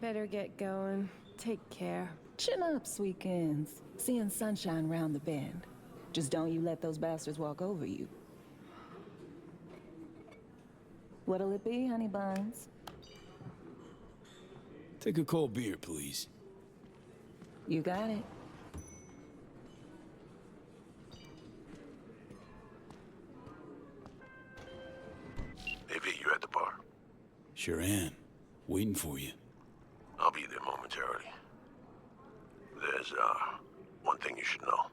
Better get going. Take care. Chin up, Sweekins. Seeing sunshine round the bend. Just don't you let those bastards walk over you. What'll it be, honey buns? Take a cold beer, please. You got it. Hey, V, you at the bar? Sure am. Waiting for you. I'll be there momentarily. There's, one thing you should know.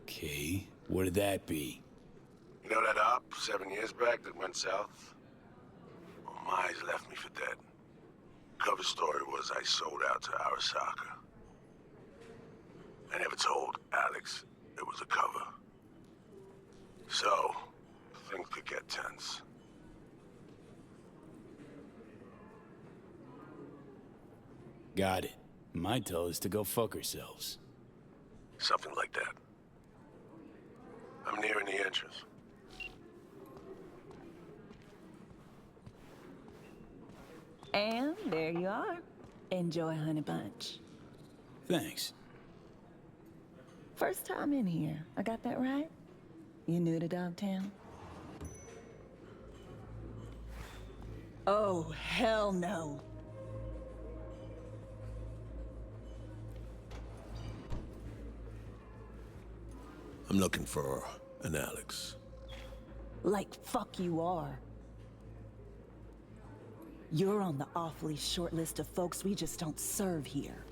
Okay, what'd that be? You know that op 7 years back that went south? Well, Mize left me for dead. Cover story was I sold out to Arasaka. I never told Alex it was a cover. So, things could get tense. Got it. Might tell us to go fuck ourselves. Something like that. I'm nearing the entrance. And there you are. Enjoy, honey bunch. Thanks. First time in here. I got that right? You new to Dogtown? Oh, hell no. I'm looking for an Alex. Like fuck you are. You're on the awfully short list of folks we just don't serve here.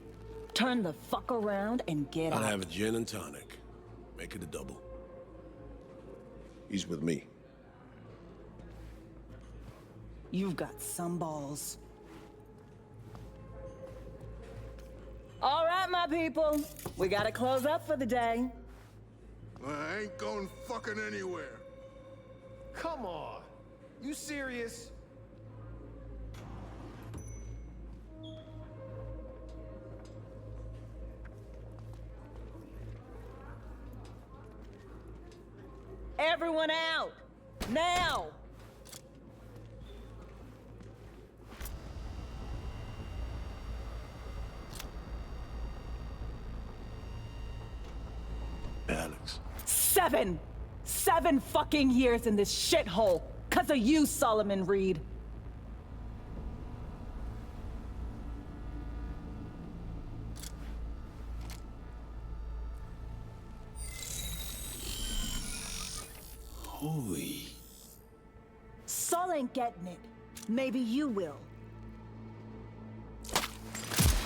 Turn the fuck around and get out. I'll have a gin and tonic. Make it a double. He's with me. You've got some balls. All right, my people. We gotta close up for the day. I ain't going fucking anywhere. Come on. You serious? Everyone out! Now! Alex. 7 fucking years in this shithole, 'cause of you, Solomon Reed. Holy... Sol ain't getting it. Maybe you will.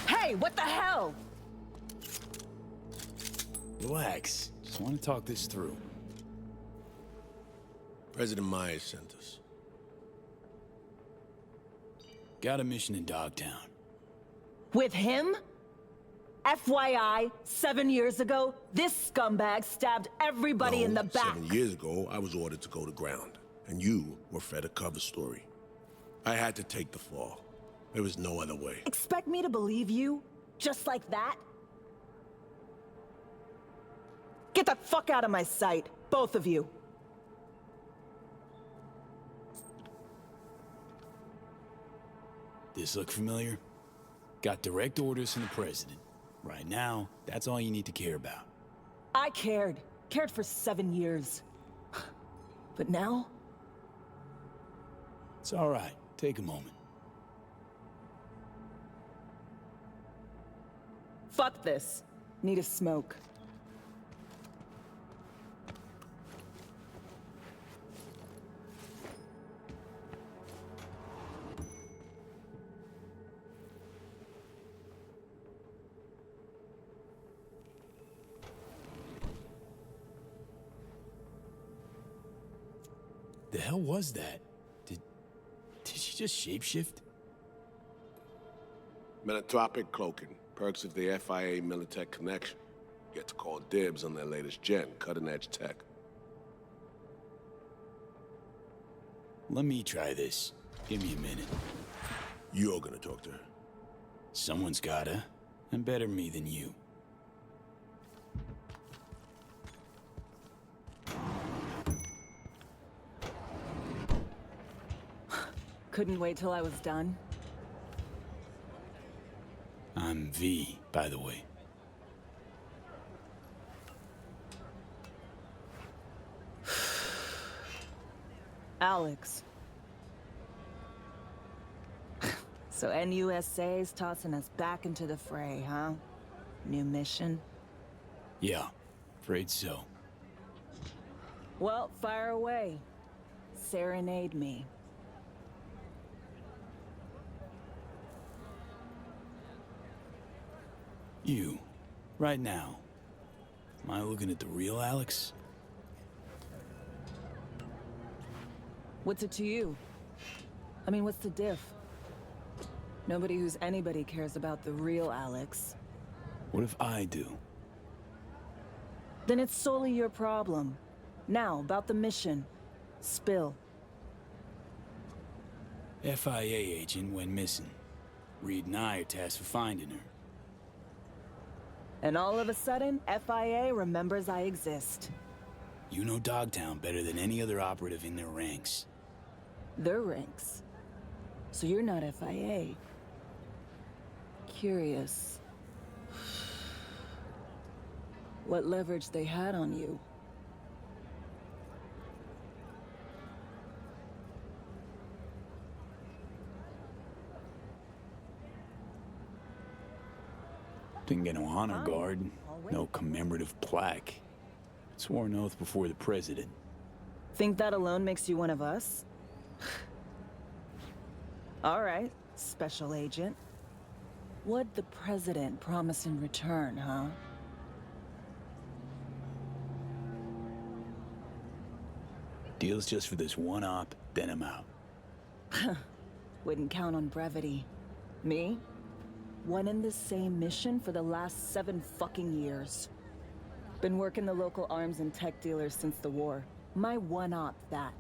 Hey, what the hell? Relax. Just want to talk this through. President Myers sent us. Got a mission in Dogtown. With him? FYI, 7 years ago, this scumbag stabbed everybody in the back. 7 years ago, I was ordered to go to ground, and you were fed a cover story. I had to take the fall. There was no other way. Expect me to believe you? Just like that? Get the fuck out of my sight, both of you. This look familiar? Got direct orders from the president. Right now, that's all you need to care about. I cared. Cared for 7 years. But now? It's all right. Take a moment. Fuck this. Need a smoke. The hell was that? Did she just shapeshift? Menotropic cloaking. Perks of the FIA Militech connection. Get to call dibs on their latest gen, cutting-edge tech. Let me try this. Give me a minute. You're gonna talk to her. Someone's gotta. And better me than you. Couldn't wait till I was done. I'm V, by the way. Alex. So NUSA's tossing us back into the fray, huh? New mission? Yeah, afraid so. Well, fire away. Serenade me. You, right now. Am I looking at the real Alex? What's it to you? I mean, what's the diff? Nobody who's anybody cares about the real Alex. What if I do? Then it's solely your problem. Now, about the mission. Spill. FIA agent went missing. Reed and I are tasked for finding her. And all of a sudden, FIA remembers I exist. You know Dogtown better than any other operative in their ranks. Their ranks. So you're not FIA. Curious. What leverage they had on you. Didn't get no honor Fine. guard, I'll wait. no commemorative plaque. Swore an oath before the president. Think that alone makes you one of us? All right, special agent. What'd the president promise in return, huh? Deal's just for this one op, then I'm out. Wouldn't count on brevity. Me? One and the same mission for the last 7 fucking years. Been working the local arms and tech dealers since the war. My one-op, that.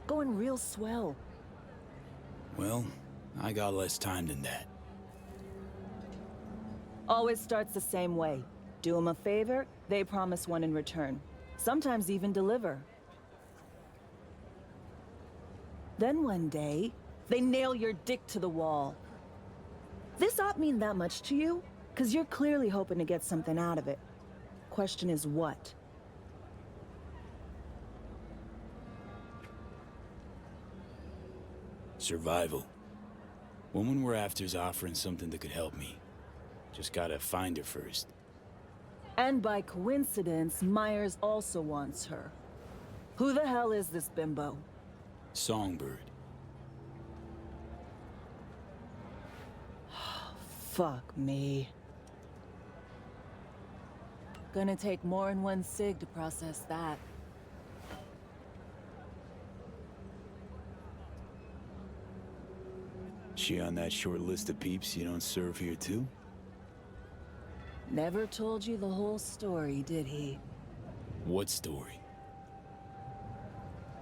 Going real swell. Well, I got less time than that. Always starts the same way. Do them a favor, they promise one in return. Sometimes even deliver. Then one day, they nail your dick to the wall. This op mean that much to you? 'Cause you're clearly hoping to get something out of it. Question is what? Survival. Woman we're after's offering something that could help me. Just gotta find her first. And by coincidence, Myers also wants her. Who the hell is this bimbo? Songbird. Fuck me. Gonna take more than one cig to process that. She on that short list of peeps you don't serve here too? Never told you the whole story, did he? What story?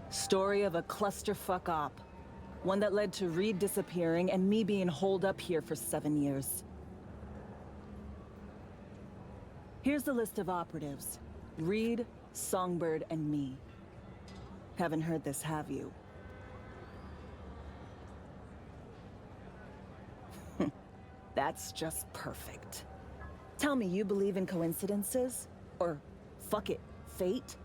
Story of a clusterfuck op. One that led to Reed disappearing and me being holed up here for 7 years. Here's the list of operatives. Reed, Songbird, and me. Haven't heard this, have you? That's just perfect. Tell me you believe in coincidences? Or, fuck it, fate?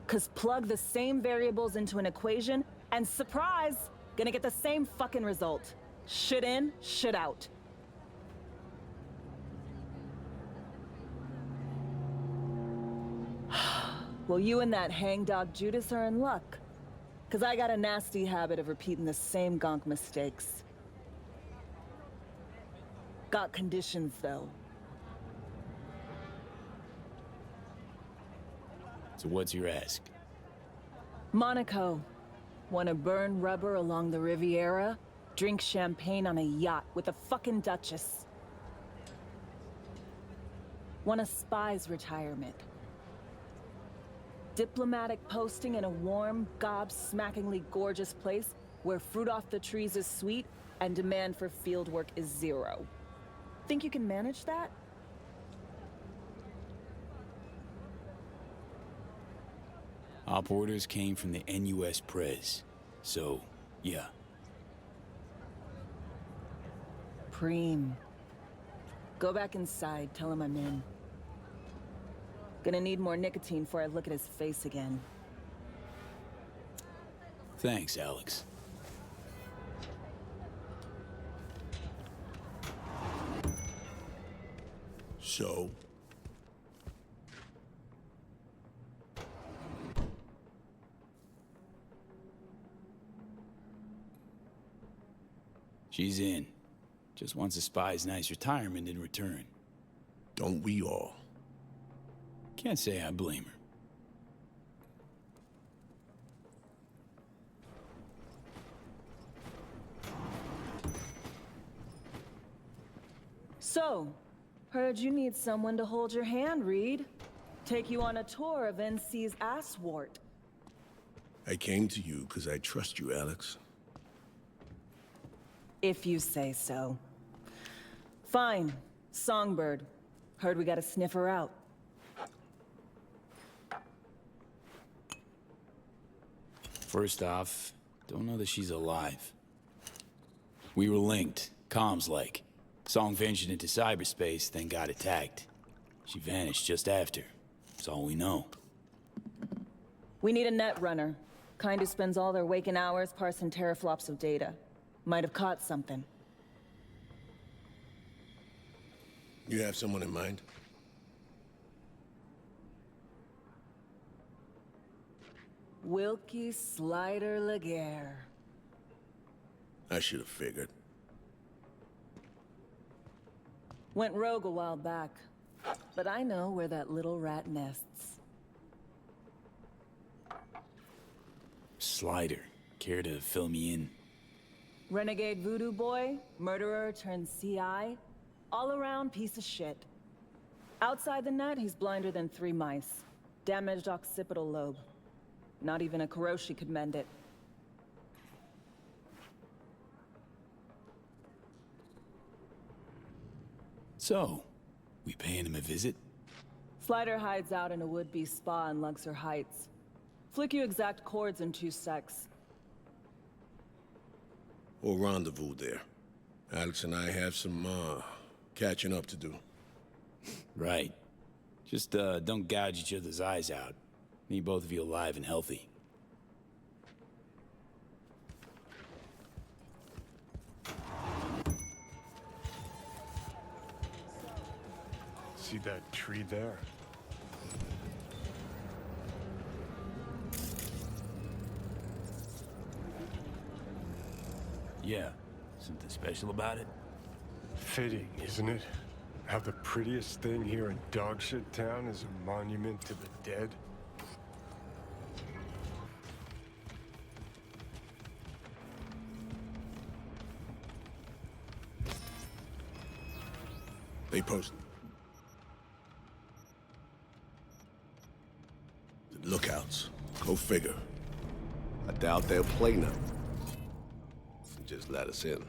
'Cause plug the same variables into an equation, and surprise! Gonna get the same fucking result. Shit in, shit out. Well, you and that hangdog Judas are in luck. 'Cause I got a nasty habit of repeating the same gonk mistakes. Got conditions, though. So what's your ask? Monaco. Wanna burn rubber along the Riviera? Drink champagne on a yacht with a fucking duchess. Want a spy's retirement? Diplomatic posting in a warm, gobsmackingly gorgeous place where fruit off the trees is sweet and demand for fieldwork is 0. Think you can manage that? Op orders came from the NUS Prez. So, yeah. Preem. Go back inside, tell him I'm in. Gonna need more nicotine before I look at his face again. Thanks, Alex. So? She's in. Just wants a spy's nice retirement in return. Don't we all? Can't say I blame her. So, heard you need someone to hold your hand, Reed. Take you on a tour of NC's asswart. I came to you because I trust you, Alex. If you say so. Fine. Songbird. Heard we gotta sniff her out. First off, don't know that she's alive. We were linked, comms-like. Song ventured into cyberspace, then got attacked. She vanished just after. That's all we know. We need a net runner. Kind who spends all their waking hours parsing teraflops of data. Might have caught something. You have someone in mind? Wilkie Slider Laguerre. I should have figured. Went rogue a while back. But I know where that little rat nests. Slider. Care to fill me in? Renegade voodoo boy, murderer turned CI, all-around piece of shit. Outside the net, he's blinder than 3 mice. Damaged occipital lobe. Not even a Kuroshi could mend it. So, we paying him a visit? Slider hides out in a would-be spa in Luxor Heights. Flick you exact chords in 2 secs. We'll rendezvous there. Alex and I have some, catching up to do. Right. Just, don't gouge each other's eyes out. Need both of you alive and healthy. See that tree there? Yeah. Something special about it? Fitting, isn't it? How the prettiest thing here in Dogshit Town is a monument to the dead? They posted. The lookouts. Go figure. I doubt they'll play nothing. Just let us in.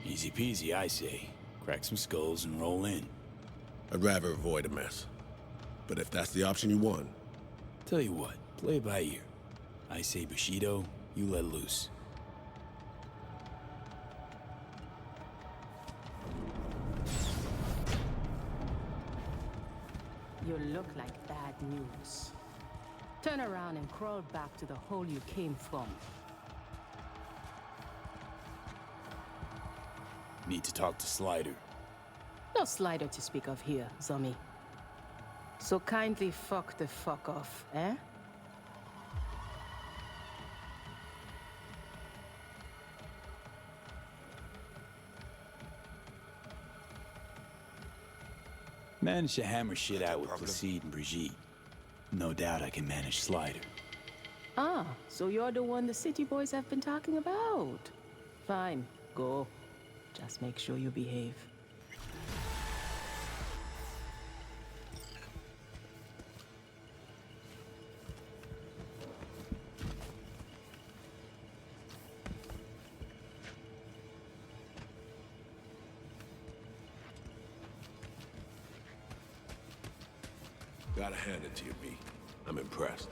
Easy peasy, I say. Crack some skulls and roll in. I'd rather avoid a mess. But if that's the option you want... Tell you what, play it by ear. I say Bushido, you let loose. You look like bad news. Turn around and crawl back to the hole you came from. Need to talk to Slider. No Slider to speak of here, Zombie. So kindly fuck the fuck off, eh? Managed to hammer shit out with Placide and Brigitte. No doubt I can manage Slider. Ah, so you're the one the city boys have been talking about. Fine, go. Just make sure you behave. Gotta hand it to you, B. I'm impressed.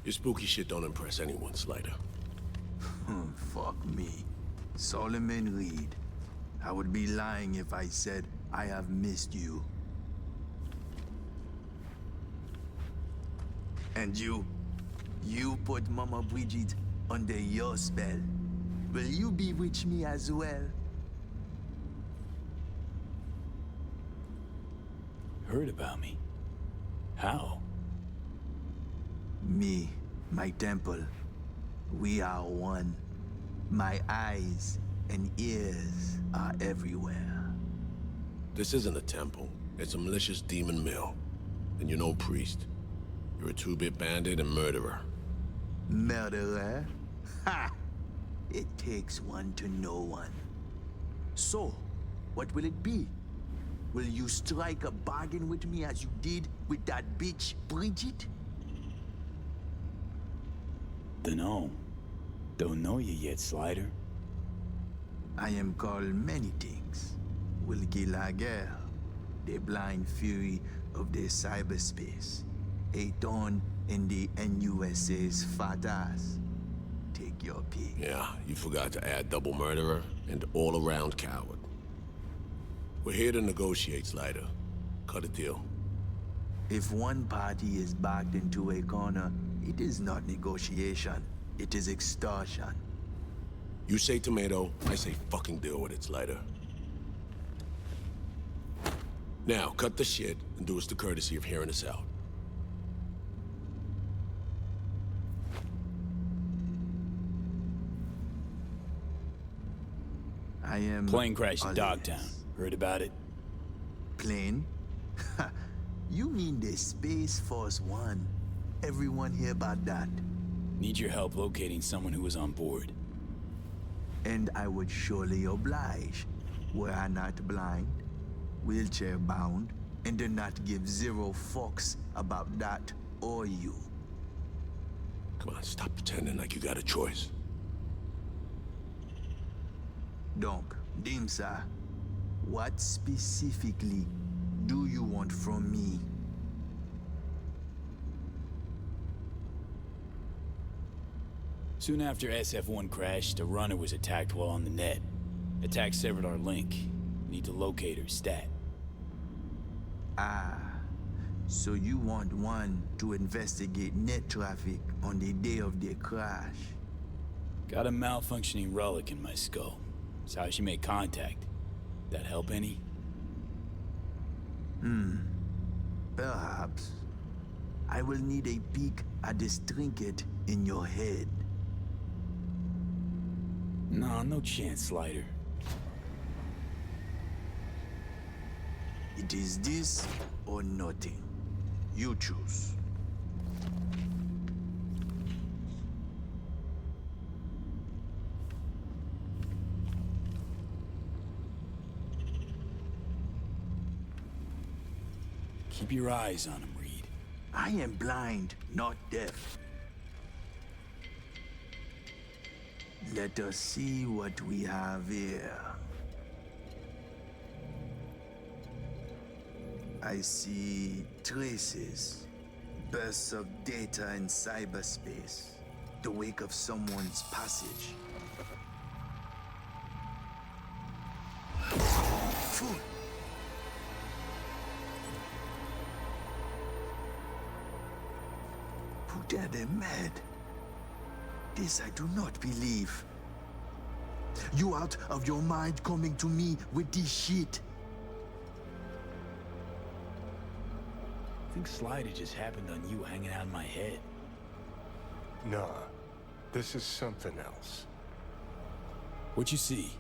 Your spooky shit don't impress anyone, Slider. Fuck me. Solomon Reed. I would be lying if I said I have missed you. And you put Mama Bridget under your spell. Will you bewitch me as well? Heard about me? How? Me, my temple. We are one. My eyes and ears are everywhere. This isn't a temple. It's a malicious demon mill. And you're no priest. You're a two-bit bandit and murderer. Murderer? Ha! It takes one to know one. So, what will it be? Will you strike a bargain with me as you did with that bitch, Bridget? Dunno. Don't know you yet, Slider. I am called many things. Wilkie Laguerre, the blind fury of the cyberspace. A thorn in the NUSA's fat ass. Take your pick. Yeah, you forgot to add double murderer and all-around coward. We're here to negotiate, Slider. Cut a deal. If one party is backed into a corner, it is not negotiation. It is extortion. You say tomato, I say fucking deal with it, Slider. Now, cut the shit and do us the courtesy of hearing us out. I am... Plane crash in all Dogtown. ears. Heard about it? Plane? You mean the Space Force One. Everyone hear about that. Need your help locating someone who was on board. And I would surely oblige, were I not blind, wheelchair bound, and do not give zero fucks about that or you. Come on, stop pretending like you got a choice. Donc, Dimsa, what specifically do you want from me? Soon after SF-1 crashed, a runner was attacked while on the net. Attack severed our link. Need to locate her stat. Ah, so you want one to investigate net traffic on the day of the crash? Got a malfunctioning relic in my skull. That's how she made contact. That help any? Perhaps. I will need a peek at this trinket in your head. Nah, no chance, Slider. It is this or nothing. You choose. Keep your eyes on him, Reed. I am blind, not deaf. Let us see what we have here. I see traces, bursts of data in cyberspace, the wake of someone's passage. Fool! Who dare they mad? This I do not believe. You out of your mind coming to me with this shit? I think Slider just happened on you hanging out in my head. Nah, this is something else. What you see?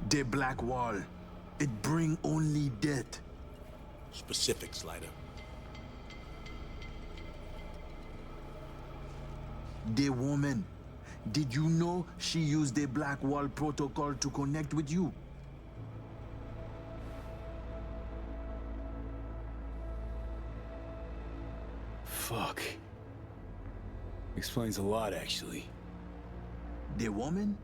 The black wall. It bring only death. Specific, Slider. The woman. Did you know she used the black wall protocol to connect with you? Fuck. Explains a lot, actually. The woman?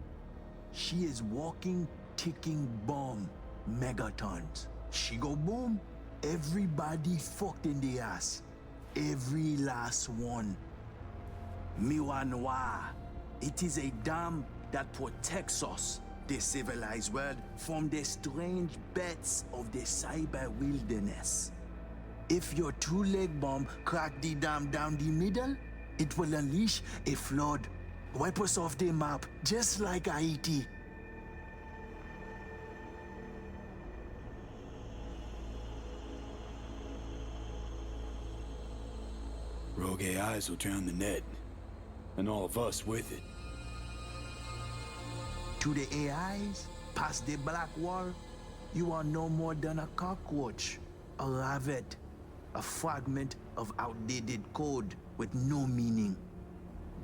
She is walking, ticking bomb. Megatons. She go boom. Everybody fucked in the ass. Every last one. Miwa Noir. It is a dam that protects us, the civilized world, from the strange bets of the cyber wilderness. If your two-leg bomb crack the dam down the middle, it will unleash a flood. Wipe us off the map, just like Haiti. Rogue AIs will drown the net, and all of us with it. To the AIs, past the black wall, you are no more than a cockroach, a rabbit, a fragment of outdated code with no meaning.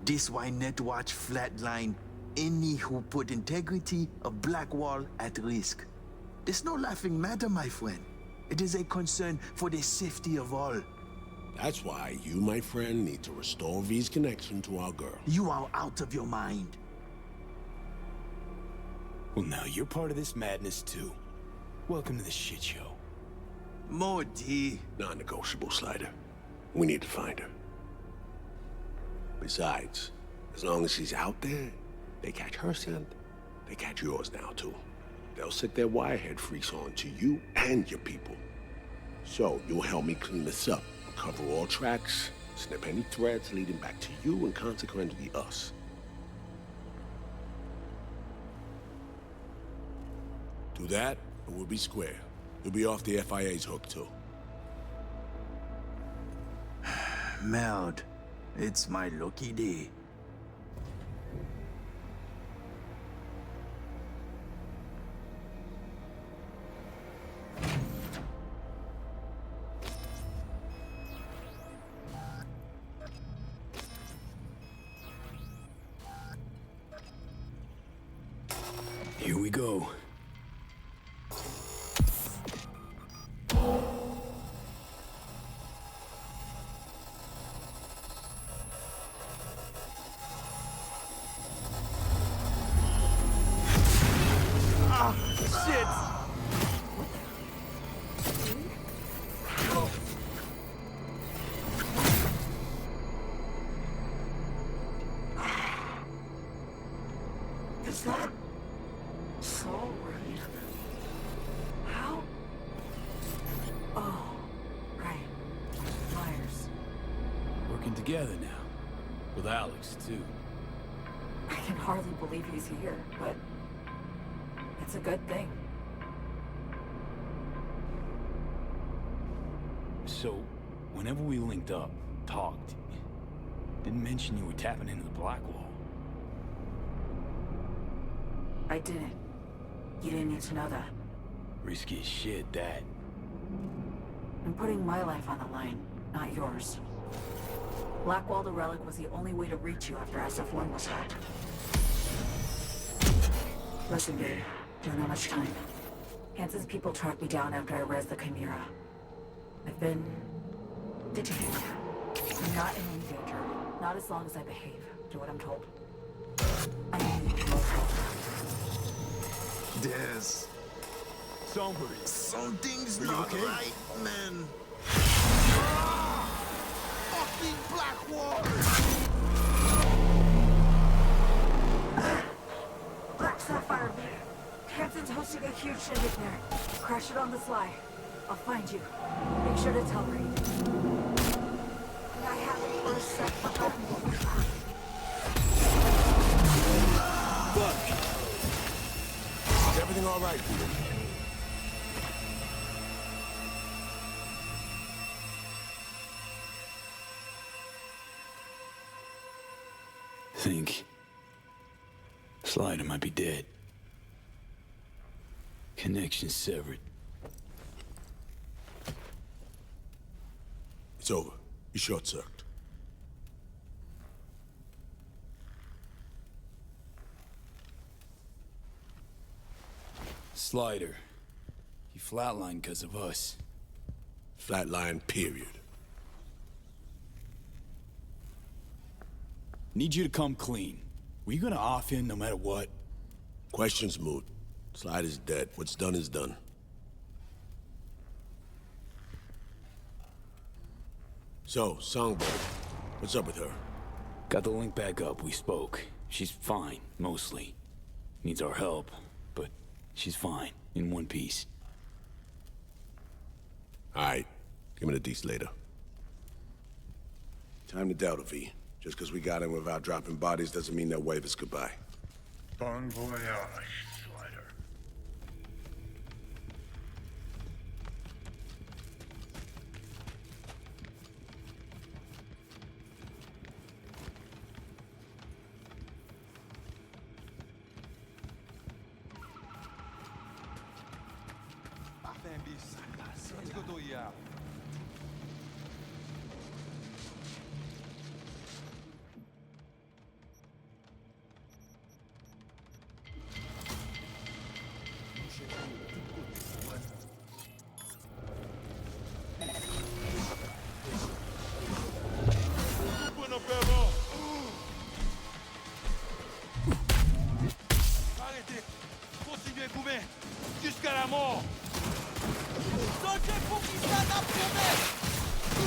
This why Netwatch flatline any who put integrity of black wall at risk. There's no laughing matter, my friend. It is a concern for the safety of all. That's why you, my friend, need to restore V's connection to our girl. You are out of your mind. Well, now you're part of this madness, too. Welcome to the shit show. Morty. Non-negotiable, Slider. We need to find her. Besides, as long as she's out there, they catch her scent, they catch yours now, too. They'll sick their wirehead freaks on to you and your people. So, you'll help me clean this up, cover all tracks, snip any threads leading back to you and consequently us. Do that, and we'll be square. You'll be off the FIA's hook, too. Meld, it's my lucky day. Here we go. Is that so rude? How? Oh, right. Myers. Working together now. With Alex, too. I can hardly believe he's here, but it's a good thing. So, whenever we linked up, talked, didn't mention you were tapping into the black wall. I didn't. You didn't need to know that. Risky as shit, that. I'm putting my life on the line, not yours. Blackwall the Relic was the only way to reach you after SF-1 was hacked. Listen, babe. Don't have much time. Hansen's people tracked me down after I rezzed the Chimera. I've been detained. I'm not in any danger. Not as long as I behave. Do what I'm told. I need most help. Des. Songbird. Something's Are you not okay? right, man. Fucking black wall! Black Sapphire, Hansen's hosting a huge shindig there. Crash it on the sly. I'll find you. Make sure to tell Reed. And I have a first set of Fuck! Is everything all right, Peter? Think. Slider might be dead. Connection severed. It's over. You short-circuited. Slider. He flatlined because of us. Flatline, period. Need you to come clean. Were you gonna off him no matter what? Question's moot. Slider's dead. What's done is done. So, Songbird, what's up with her? Got the link back up, we spoke. She's fine, mostly. Needs our help, but she's fine, in one piece. Alright, give me the deets later. Time to Delta V. Just because we got in without dropping bodies doesn't mean they'll wave us goodbye. Bon voyage, Slider. Arrêtez! Continuez Goumet! Jusqu'à la mort!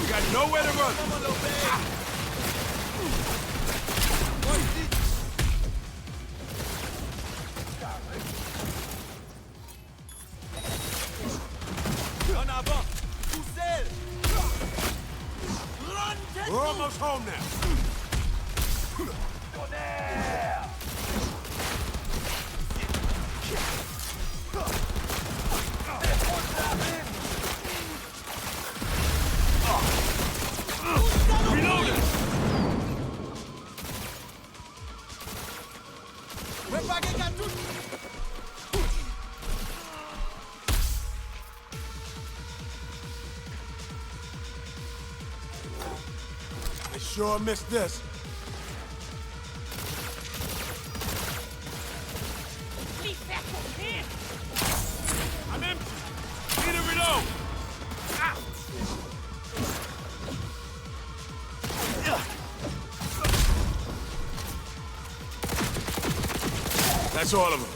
We got nowhere to run! En avant! Poussez! We're almost home now. I sure missed this. I'm empty. Need to reload. That's all of them.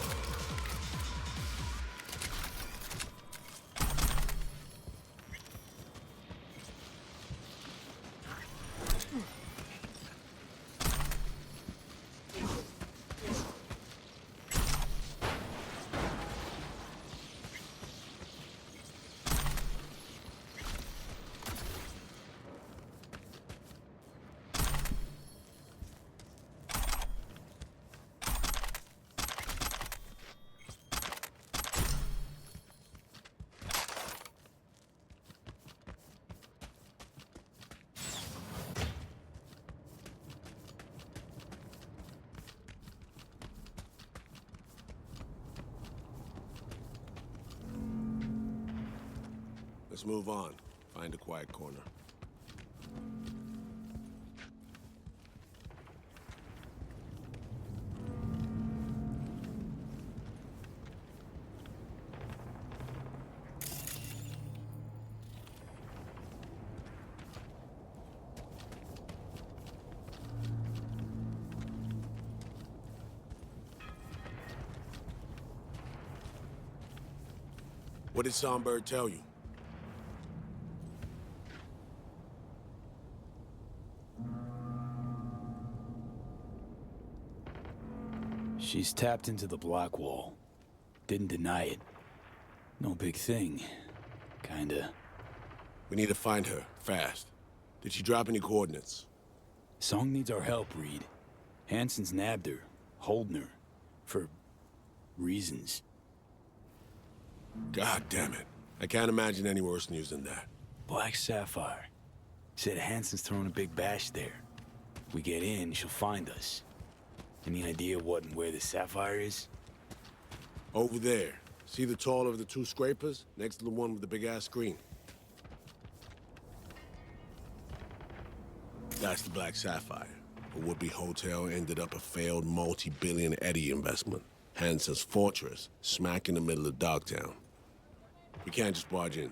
Let's move on. Find a quiet corner. What did Songbird tell you? She's tapped into the block wall. Didn't deny it. No big thing. Kinda. We need to find her, fast. Did she drop any coordinates? Song needs our help, Reed. Hansen's nabbed her, holding her. For reasons. God damn it. I can't imagine any worse news than that. Black Sapphire. Said Hansen's throwing a big bash there. We get in, she'll find us. Any idea what and where the Sapphire is? Over there. See the taller of the two scrapers? Next to the one with the big-ass screen. That's the Black Sapphire. A would-be hotel ended up a failed multi-billion Eddie investment. Hansen's fortress, smack in the middle of Dogtown. We can't just barge in.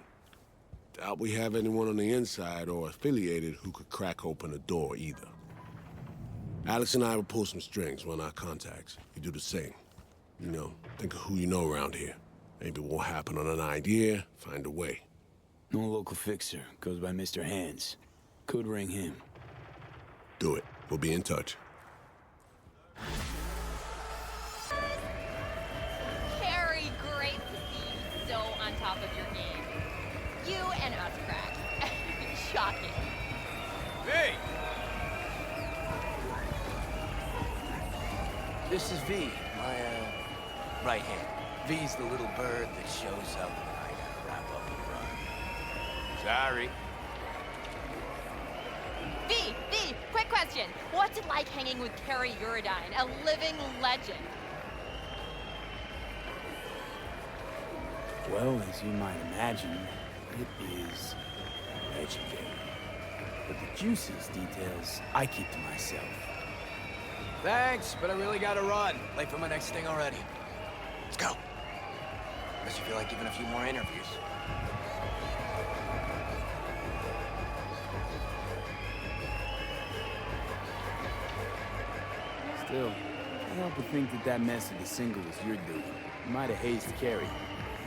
Doubt we have anyone on the inside or affiliated who could crack open a door either. Alex and I will pull some strings, run our contacts. You do the same. You know, think of who you know around here. Maybe it won't happen on an idea, find a way. No local fixer. Goes by Mr. Hands. Could ring him. Do it. We'll be in touch. Carrie, great to see you so on top of your game. You and us, cracks. Shocking. Hey! This is V, my, right hand. V's the little bird that shows up when I gotta wrap up and run. Sorry. V, quick question. What's it like hanging with Carrie Uridine, a living legend? Well, as you might imagine, it is legendary. But the juiciest details I keep to myself. Thanks, but I really gotta run. Late for my next thing already. Let's go. Unless you feel like giving a few more interviews. Still, I can't help but think that that mess of the single was your doing. You might have hazed Carrie.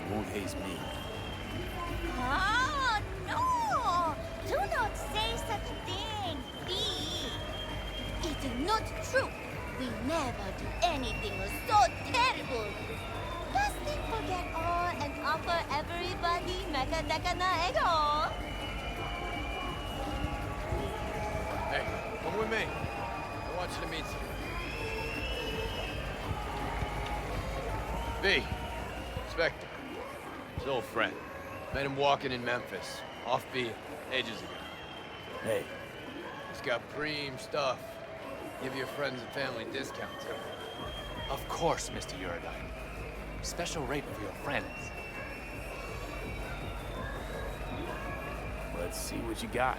You won't haze me. Ah, no! Do not say such a thing, B. It is not true. We never do anything so terrible. Just forget all and offer everybody Meka Deka na Ego. Hey, come with me. I want you to meet some. V. Spectre. His old friend. Met him walking in Memphis. Off-beat. Ages ago. Hey. He's got preem stuff. Give your friends and family discounts. Of course, Mr. Uridine. Special rate for your friends. Let's see what you got.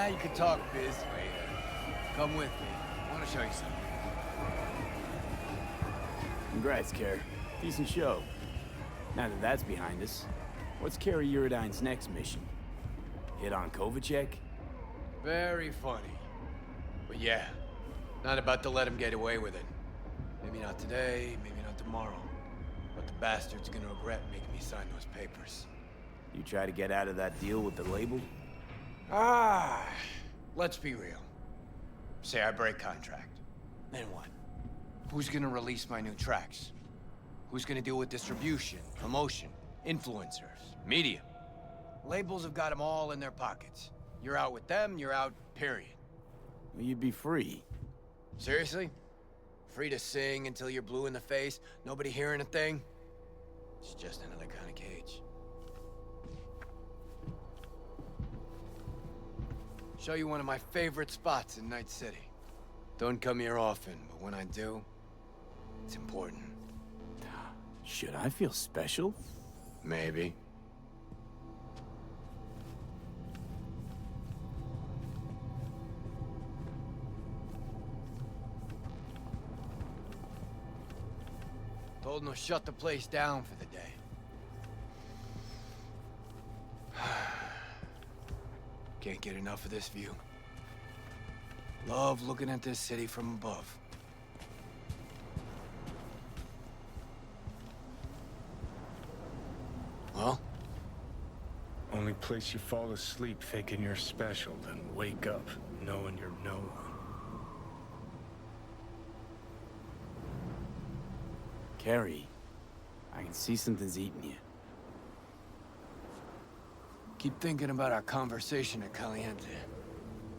You can talk biz later. Come with me. I want to show you something. Congrats, Carrie. Decent show. Now that that's behind us, what's Carrie Uridine's next mission? Hit on Kovacek? Very funny. But yeah, not about to let him get away with it. Maybe not today, maybe not tomorrow. But the bastard's gonna regret making me sign those papers. You try to get out of that deal with the label? Let's be real. Say I break contract. Then what? Who's gonna release my new tracks? Who's gonna deal with distribution, promotion, influencers, media? Labels have got them all in their pockets. You're out with them, you're out, period. Well, you'd be free. Seriously? Free to sing until you're blue in the face, nobody hearing a thing? It's just another kind of cage. Show you one of my favorite spots in Night City. Don't come here often, but when I do, it's important. Should I feel special? Maybe. Told him to shut the place down for the day. Can't get enough of this view. Love looking at this city from above. Well? Only place you fall asleep thinking you're special, then wake up knowing you're no one. Carrie, I can see something's eating you. Keep thinking about our conversation at Caliente.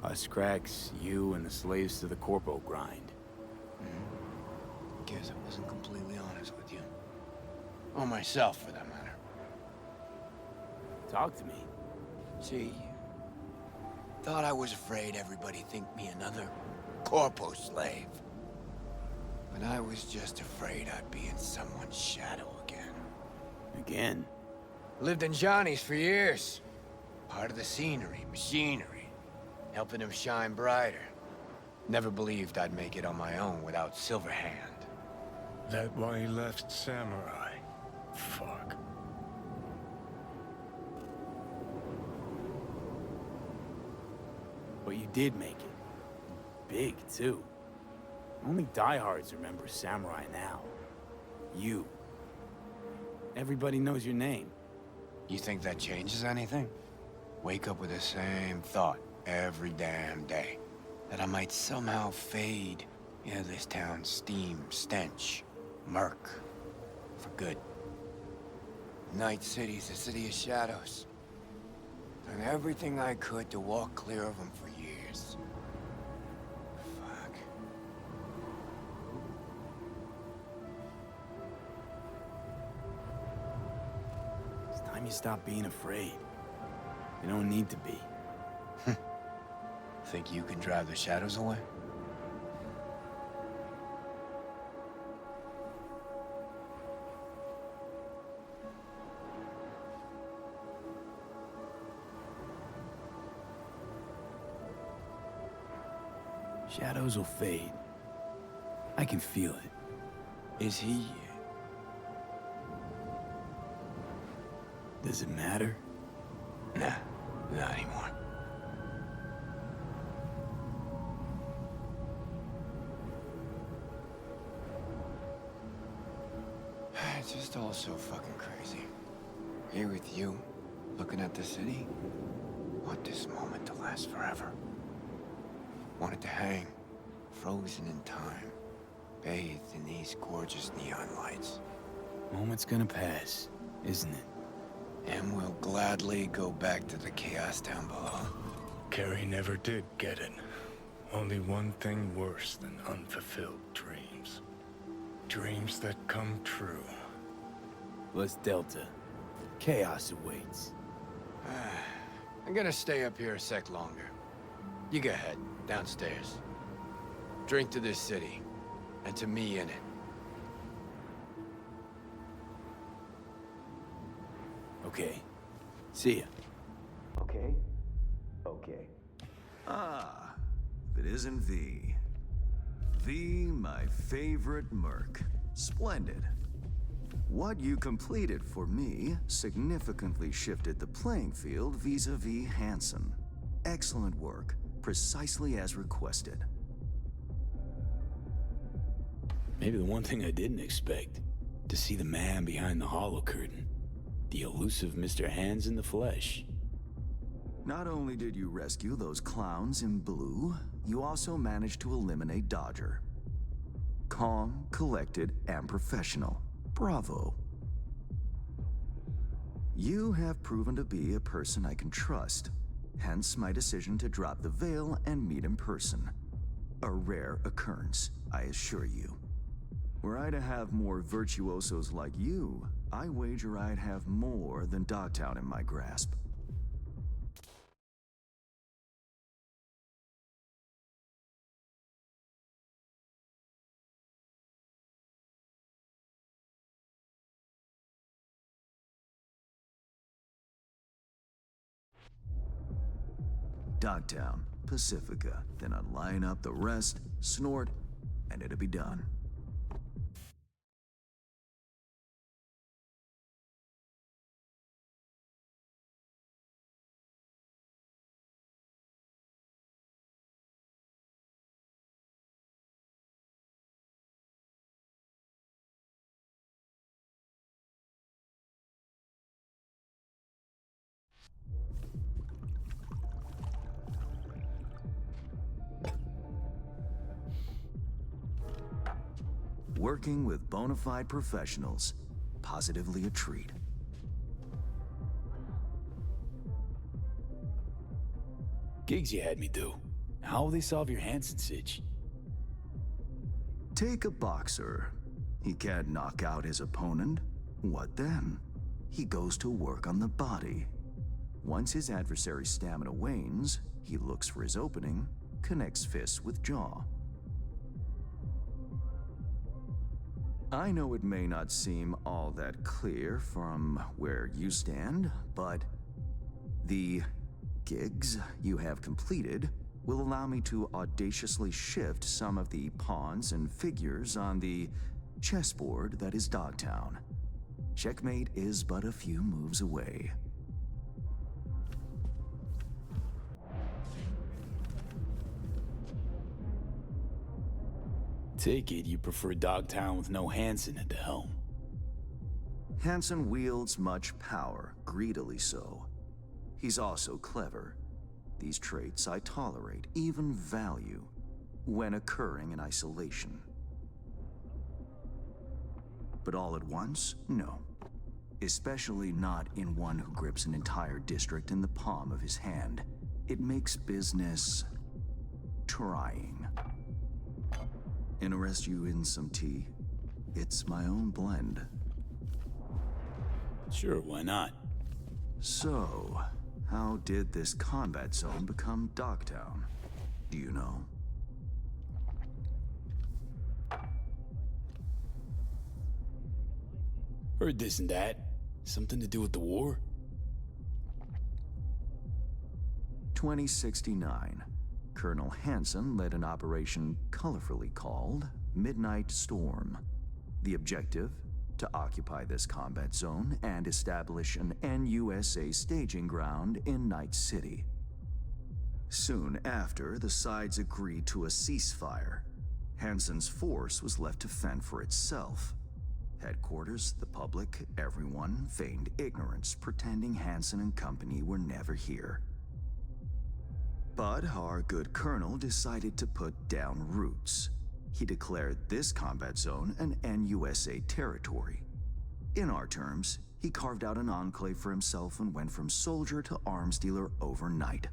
Us cracks, you and the slaves to the corpo grind. Guess I wasn't completely honest with you. Or myself, for that matter. Talk to me. See, thought I was afraid everybody'd think me another corpo slave. But I was just afraid I'd be in someone's shadow again. Again? Lived in Johnny's for years. Part of the scenery, machinery. Helping him shine brighter. Never believed I'd make it on my own without Silverhand. That why he left Samurai? Fuck. But you did make it. Big, too. Only diehards remember Samurai now. You. Everybody knows your name. You think that changes anything? Wake up with the same thought every damn day. that I might somehow fade into this town's steam, stench, murk, for good. Night City's a city of shadows. Done everything I could to walk clear of them for years. Fuck. It's time you stop being afraid. You don't need to be. Think you can drive the shadows away? Shadows will fade. I can feel it. Is he? Does it matter? Nah, not anymore. It's just all so fucking crazy. Here with you, looking at the city. Want this moment to last forever. Want it to hang, frozen in time, bathed in these gorgeous neon lights. Moment's gonna pass, isn't it? And we'll gladly go back to the chaos down below. Carrie never did get it. Only one thing worse than unfulfilled dreams. Dreams that come true. Let's Delta. Chaos awaits. I'm gonna stay up here a sec longer. You go ahead, downstairs. Drink to this city, and to me in it. Okay. See ya. Okay? Okay. Ah, if it isn't V. V, my favorite merc. Splendid. What you completed for me significantly shifted the playing field vis-a-vis Hansen. Excellent work, precisely as requested. Maybe the one thing I didn't expect, to see the man behind the hollow curtain. The elusive Mr. Hands in the flesh. Not only did you rescue those clowns in blue, you also managed to eliminate Dodger. Calm, collected, and professional. Bravo. You have proven to be a person I can trust, hence my decision to drop the veil and meet in person. A rare occurrence, I assure you. Were I to have more virtuosos like you, I wager I'd have more than Dogtown in my grasp. Dogtown, Pacifica, then I'd line up the rest, snort, and it'd be done. Working with bona fide professionals, positively a treat. Gigs you had me do. How will they solve your Hansen sitch? Take a boxer. He can't knock out his opponent. What then? He goes to work on the body. Once his adversary's stamina wanes, he looks for his opening, connects fists with jaw. I know it may not seem all that clear from where you stand, but the gigs you have completed will allow me to audaciously shift some of the pawns and figures on the chessboard that is Dogtown. Checkmate is but a few moves away. Take it you prefer Dogtown with no Hansen at the helm. Hansen wields much power, greedily so. He's also clever. These traits I tolerate, even value, when occurring in isolation. But all at once? No. Especially not in one who grips an entire district in the palm of his hand. It makes business trying. Interest you in some tea? It's my own blend. Sure, why not? So, how did this combat zone become Dogtown? Do you know? Heard this and that. Something to do with the war? 2069. Colonel Hansen led an operation colorfully called Midnight Storm. The objective? To occupy this combat zone and establish an NUSA staging ground in Night City. Soon after, the sides agreed to a ceasefire. Hansen's force was left to fend for itself. Headquarters, the public, everyone feigned ignorance, pretending Hansen and company were never here. But our good colonel decided to put down roots. He declared this combat zone an NUSA territory. In our terms, he carved out an enclave for himself and went from soldier to arms dealer overnight.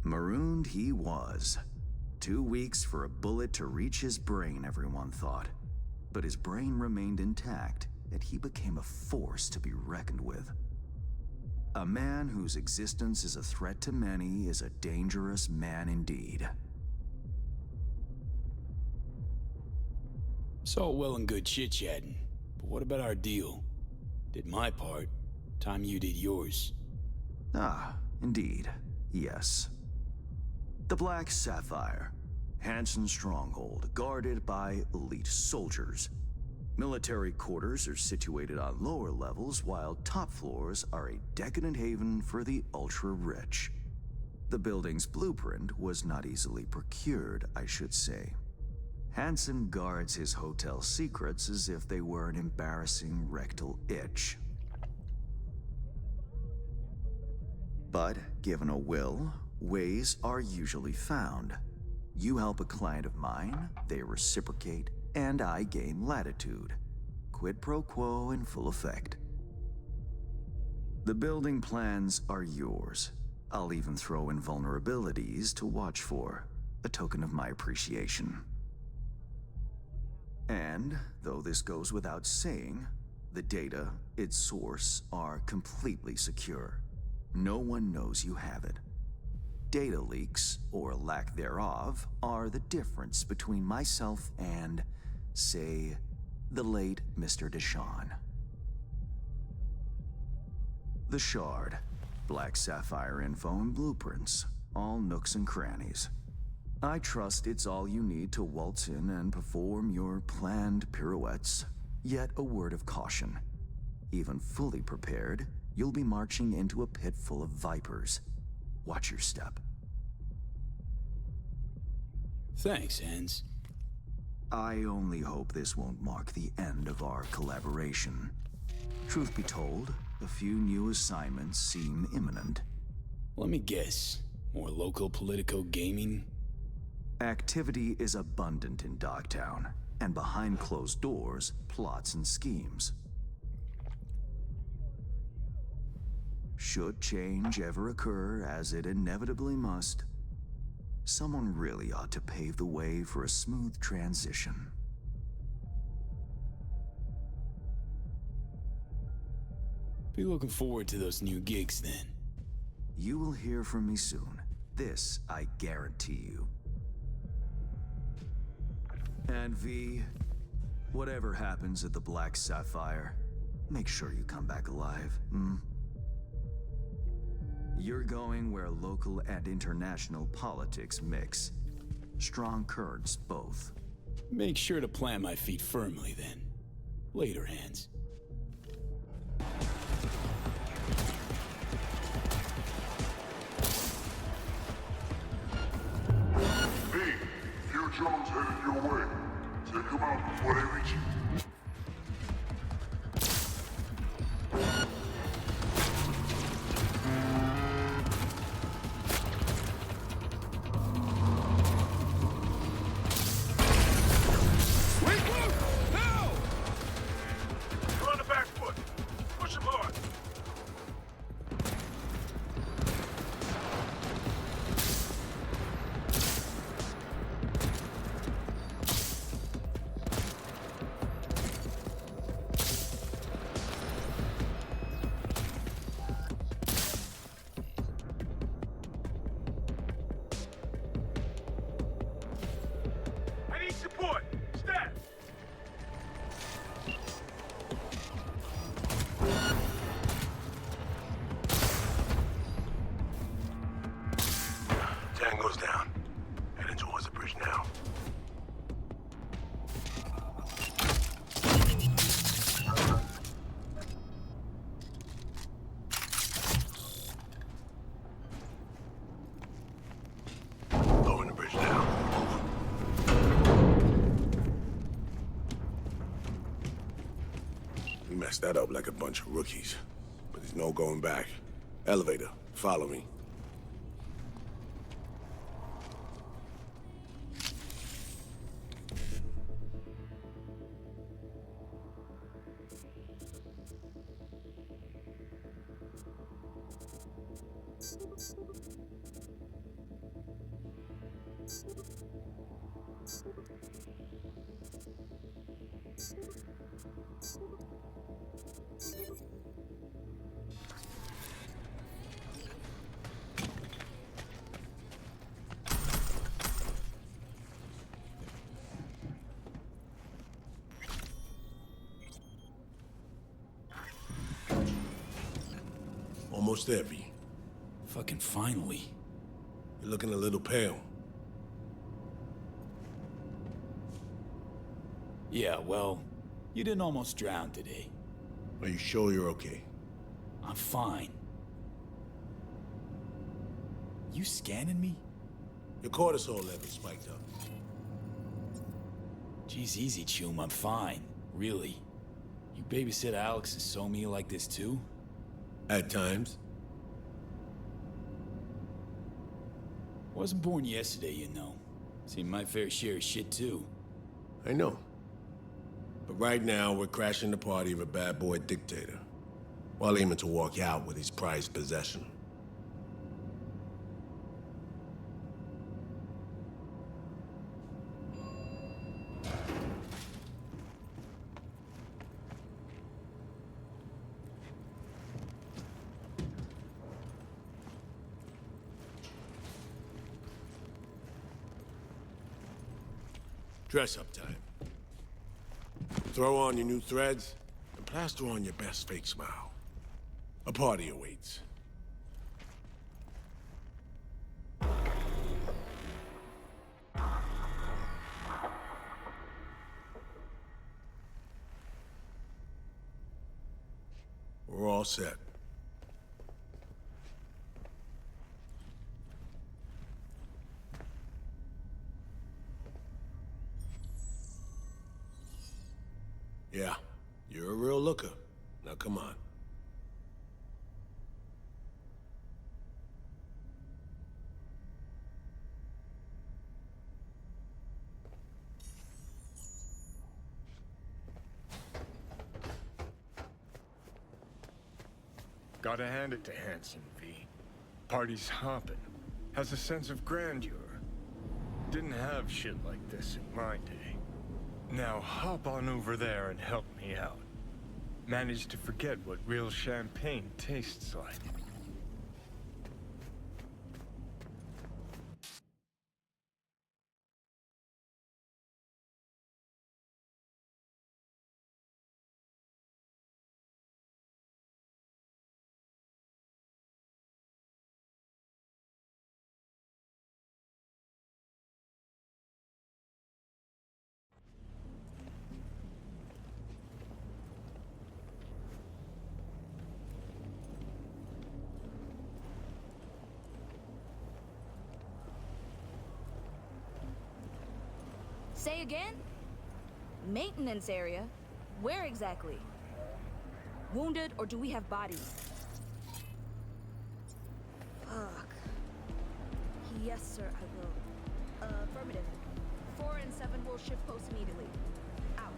Marooned he was. 2 weeks for a bullet to reach his brain, everyone thought. But his brain remained intact, and he became a force to be reckoned with. A man whose existence is a threat to many is a dangerous man indeed. It's all well and good chit-chatting, but what about our deal? Did my part, time you did yours. Ah, indeed, yes. The Black Sapphire, Hansen's stronghold, guarded by elite soldiers. Military quarters are situated on lower levels, while top floors are a decadent haven for the ultra-rich. The building's blueprint was not easily procured, I should say. Hansen guards his hotel secrets as if they were an embarrassing rectal itch. But given a will, ways are usually found. You help a client of mine, they reciprocate, and I gain latitude. Quid pro quo in full effect. The building plans are yours. I'll even throw in vulnerabilities to watch for, a token of my appreciation. And, though this goes without saying, the data, its source, are completely secure. No one knows you have it. Data leaks, or lack thereof, are the difference between myself and, say, the late Mr. Deshawn. The Shard. Black Sapphire info and blueprints. All nooks and crannies. I trust it's all you need to waltz in and perform your planned pirouettes. Yet a word of caution. Even fully prepared, you'll be marching into a pit full of vipers. Watch your step. Thanks, Hans. I only hope this won't mark the end of our collaboration. Truth be told, a few new assignments seem imminent. Let me guess. More local politico gaming? Activity is abundant in Dogtown, and behind closed doors, plots and schemes. Should change ever occur, as it inevitably must, someone really ought to pave the way for a smooth transition. Be looking forward to those new gigs then. You will hear from me soon. This I guarantee you. And V, whatever happens at the Black Sapphire, make sure you come back alive, You're going where local and international politics mix. Strong currents, both. Make sure to plant my feet firmly then. Later, Hans. B, few drones headed your way. Take them out before they reach you. messed that up like a bunch of rookies. But there's no going back. Elevator, follow me. Almost there, V. Fucking finally. You're looking a little pale. Yeah, well, you didn't almost drown today. Are you sure you're okay? I'm fine. You scanning me? Your cortisol level spiked up. Geez, easy, Chum. I'm fine. Really. You babysit Alex and sew me like this too? At times. Wasn't born yesterday, you know. Seen my fair share of shit too. I know. But right now, we're crashing the party of a bad boy dictator, while aiming to walk out with his prized possession. Dress up time. Throw on your new threads, and plaster on your best fake smile. A party awaits. We're all set. Yeah, you're a real looker. Now come on. Gotta hand it to Hanson, V. Party's hopping. Has a sense of grandeur. Didn't have shit like this in my day. Now hop on over there and help me out. Managed to forget what real champagne tastes like. Say again? Maintenance area? Where exactly? Wounded, or do we have bodies? Fuck. Yes, sir, I will. Affirmative. 4 and 7 will shift post immediately. Out.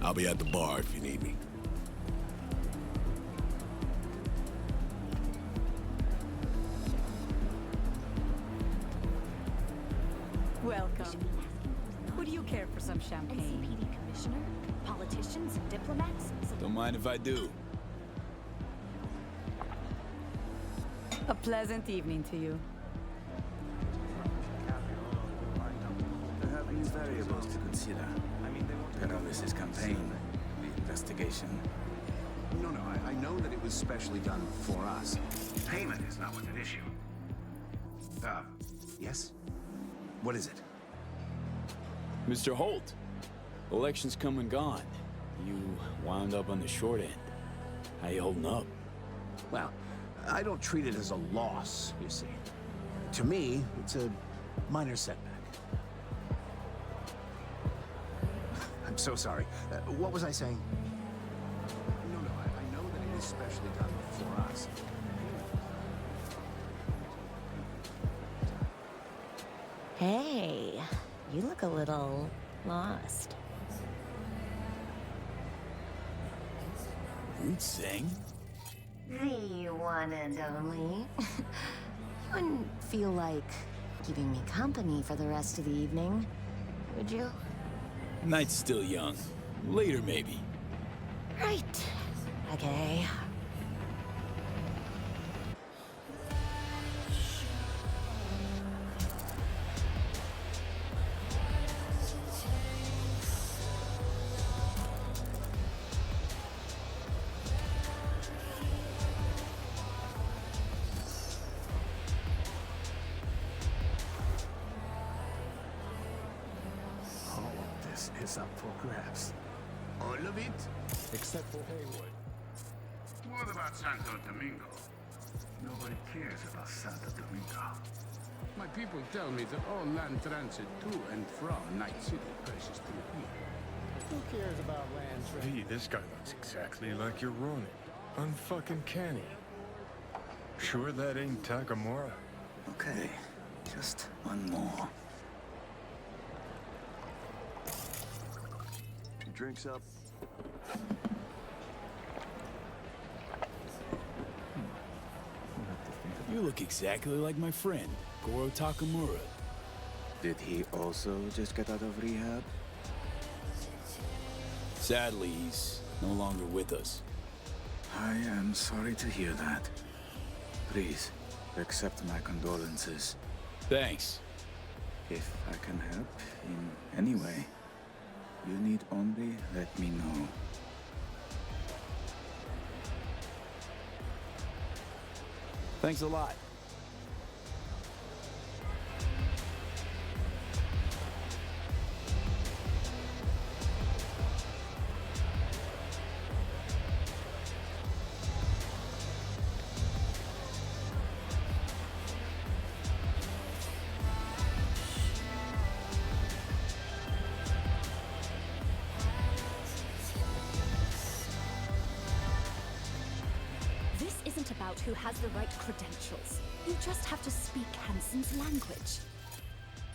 I'll be at the bar if you need me. Welcome. Would you care for some champagne? NCPD commissioner? Politicians? Diplomats? Don't mind if I do. A pleasant evening to you. There have these variables to consider. Peralez's campaign, the investigation. No, I know that it was specially done for us. Payment is not what's at issue. Yes? What is it? Mr. Holt, election's come and gone. You wound up on the short end. How you holding up? Well, I don't treat it as a loss, you see. To me, it's a minor setback. I'm so sorry. What was I saying? No, I know that it is specially done for us. Hey, you look a little lost. Root sing? The one and only. You wouldn't feel like keeping me company for the rest of the evening, would you? Night's still young. Later, maybe. Right. Okay. All of this is up for grabs. All of it? Except for Haywood. What about Santo Domingo? Nobody cares about Santo Domingo. My people tell me that all land transit to and from Night City passes through here. Who cares about land transit? Hey, this guy looks exactly like your Ronin. Unfucking canny. Sure that ain't Takamura? Okay, just one more. Drinks up. You look exactly like my friend, Goro Takamura. Did he also just get out of rehab? Sadly, he's no longer with us. I am sorry to hear that. Please, accept my condolences. Thanks. If I can help in any way, you need only let me know. Thanks a lot. This isn't about who has the right credentials. You just have to speak Hansen's language.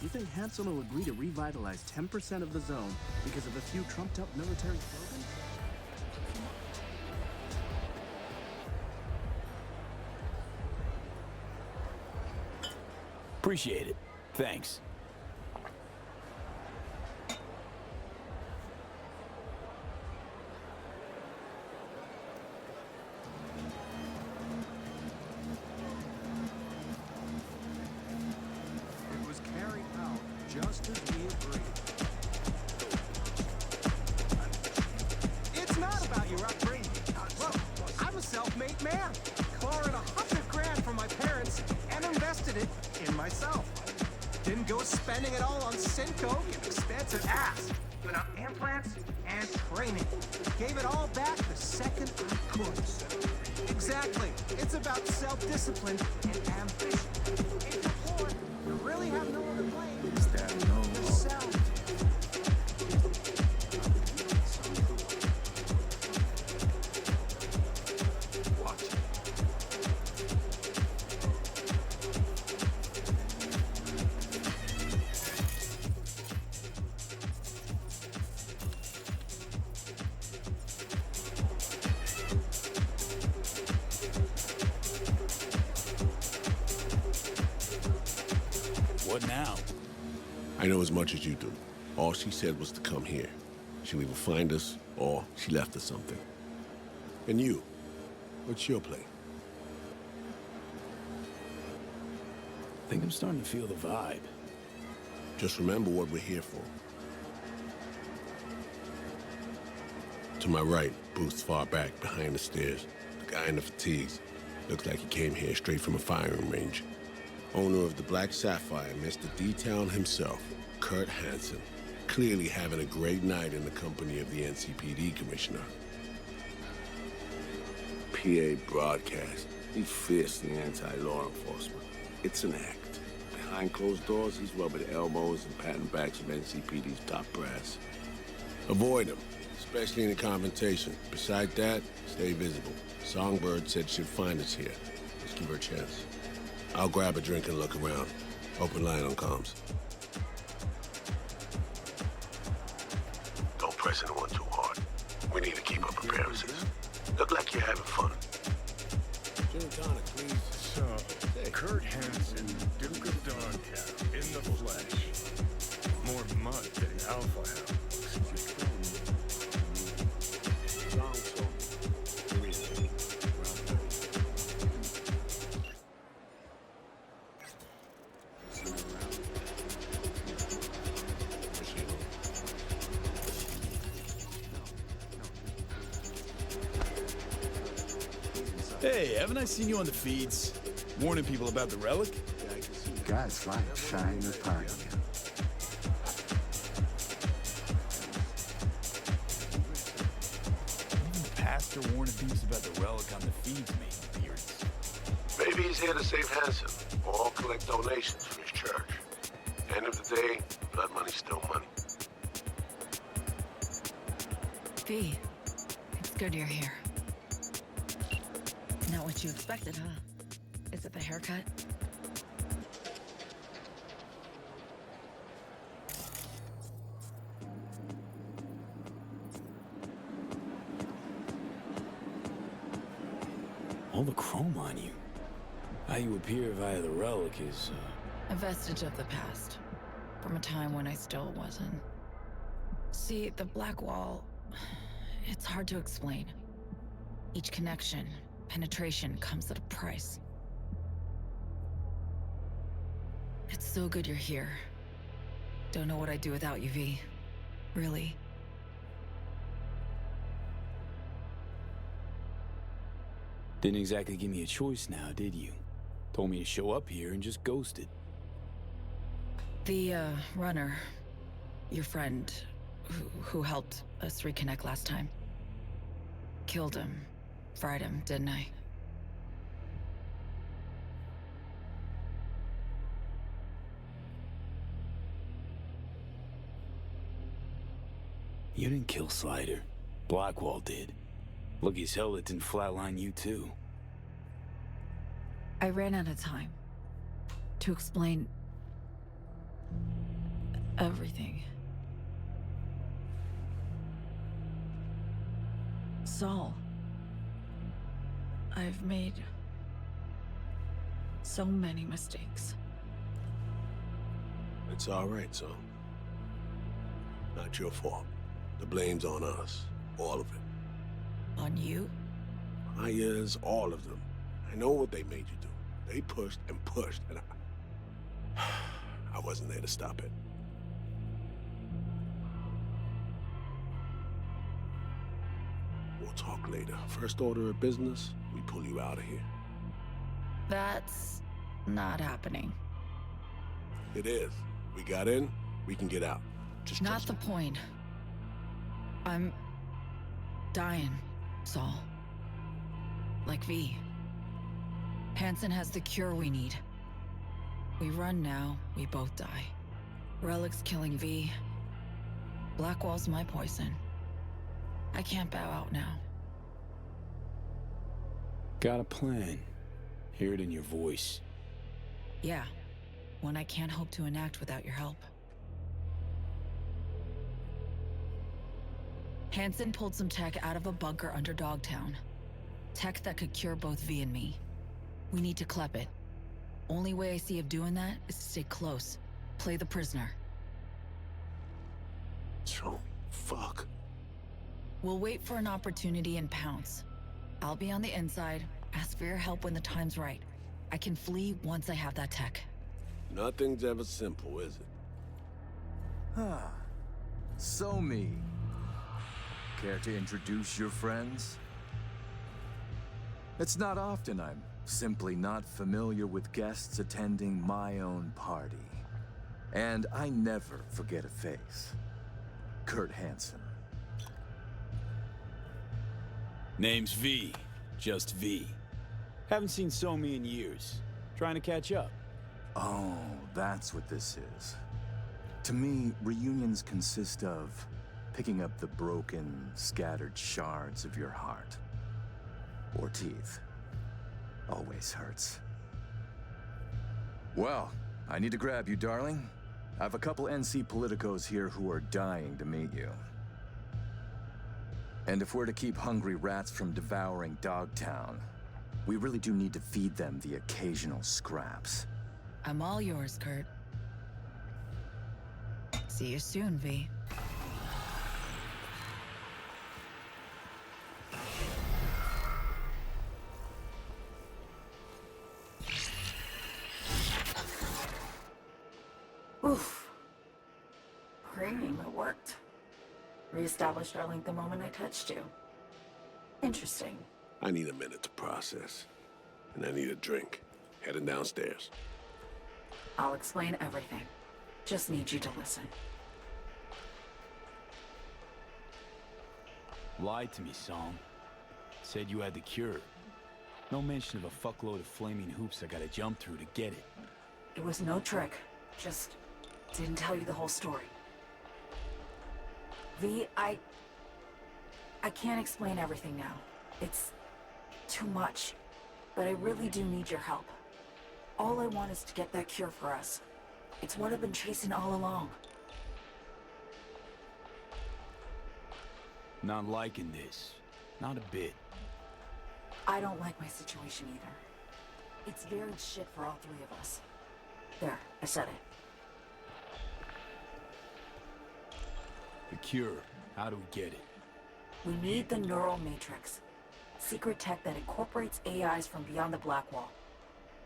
You think Hansen will agree to revitalize 10% of the zone because of a few trumped-up military slogans? Appreciate it. Thanks. It was carried out just as we agreed. It's not about your upbringing. Look, I'm a self-made man. Borrowed $100 from my parents and invested it in myself. Didn't go spending it all on Syncoke and expensive ass. Put up implants and training. Gave it all back the second I could. Exactly. It's about self-discipline and ambition. If you're poor, you really have no other blame. Is there no Yourself. What now? I know as much as you do. All she said was to come here. She'll either find us, or she left us something. And you, what's your play? I think I'm starting to feel the vibe. Just remember what we're here for. To my right, booth's far back, behind the stairs. The guy in the fatigues. Looks like he came here straight from a firing range. Owner of the Black Sapphire, Mr. D-Town himself, Kurt Hansen. Clearly having a great night in the company of the NCPD commissioner. PA broadcast. He's fiercely anti-law enforcement. It's an act. Behind closed doors, he's rubbing elbows and patting backs from NCPD's top brass. Avoid him, especially in a confrontation. Beside that, stay visible. Songbird said she'd find us here. Let's give her a chance. I'll grab a drink and look around. Open line on comms. Don't press anyone too hard. We need to keep up appearances. Look like you're having fun. Gin and tonic, please. So, Kurt Hansen, Duke of Dogtown, in the flesh. More mud than Alpha Hound. Hey, haven't I seen you on the feeds? Warning people about the relic? Guys like shine the party. Even the pastor warning people about the relic on the feeds made an appearance. Maybe he's here to save Hanson, or collect donations for his church. End of the day, blood money's still money. V, it's good you're here. Not what you expected, huh? Is it the haircut? All the chrome on you. How you appear via the relic is, A vestige of the past. From a time when I still wasn't. See, the Black Wall... It's hard to explain. Each connection, penetration comes at a price. It's so good you're here. Don't know what I'd do without you, V. Really. Didn't exactly give me a choice now, did you? Told me to show up here and just ghosted. The, runner, your friend, who helped us reconnect last time. Killed him. Fried him, didn't I? You didn't kill Slider. Blackwall did. Lucky as hell it didn't flatline you too. I ran out of time to explain everything. Saul, I've made so many mistakes. It's all right, son. Not your fault. The blame's on us. All of it. On you? Myers, all of them. I know what they made you do. They pushed, and I wasn't there to stop it. We'll talk later. First order of business, we pull you out of here. That's not happening. It is. We got in, we can get out. Just not the point. I'm dying, Saul. Like V. Hansen has the cure we need. We run now, we both die. Relic's killing V. Blackwall's my poison. I can't bow out now. Got a plan. Hear it in your voice. Yeah, one I can't hope to enact without your help. Hansen pulled some tech out of a bunker under Dogtown. Tech that could cure both V and me. We need to clep it. Only way I see of doing that is to stay close. Play the prisoner. So, fuck. We'll wait for an opportunity and pounce. I'll be on the inside, ask for your help when the time's right. I can flee once I have that tech. Nothing's ever simple, is it? Ah, so me. Care to introduce your friends? It's not often I'm simply not familiar with guests attending my own party. And I never forget a face. Kurt Hansen. Name's V. Just V. Haven't seen Somi in years. Trying to catch up. Oh, that's what this is. To me, reunions consist of picking up the broken, scattered shards of your heart. Or teeth. Always hurts. Well, I need to grab you, darling. I have a couple NC politicos here who are dying to meet you. And if we're to keep hungry rats from devouring Dogtown, we really do need to feed them the occasional scraps. I'm all yours, Kurt. See you soon, V. Oof. Premium, it worked. Reestablished our link the moment I touched you. Interesting. I need a minute to process. And I need a drink. Heading downstairs. I'll explain everything. Just need you to listen. Lied to me, Song. Said you had the cure. No mention of a fuckload of flaming hoops I gotta jump through to get it. It was no trick. Just didn't tell you the whole story. V, I can't explain everything now. It's too much. But I really do need your help. All I want is to get that cure for us. It's what I've been chasing all along. Not liking this. Not a bit. I don't like my situation either. It's very shit for all three of us. There, I said it. The cure. How do we get it? We need the neural matrix. Secret tech that incorporates AIs from beyond the Black Wall.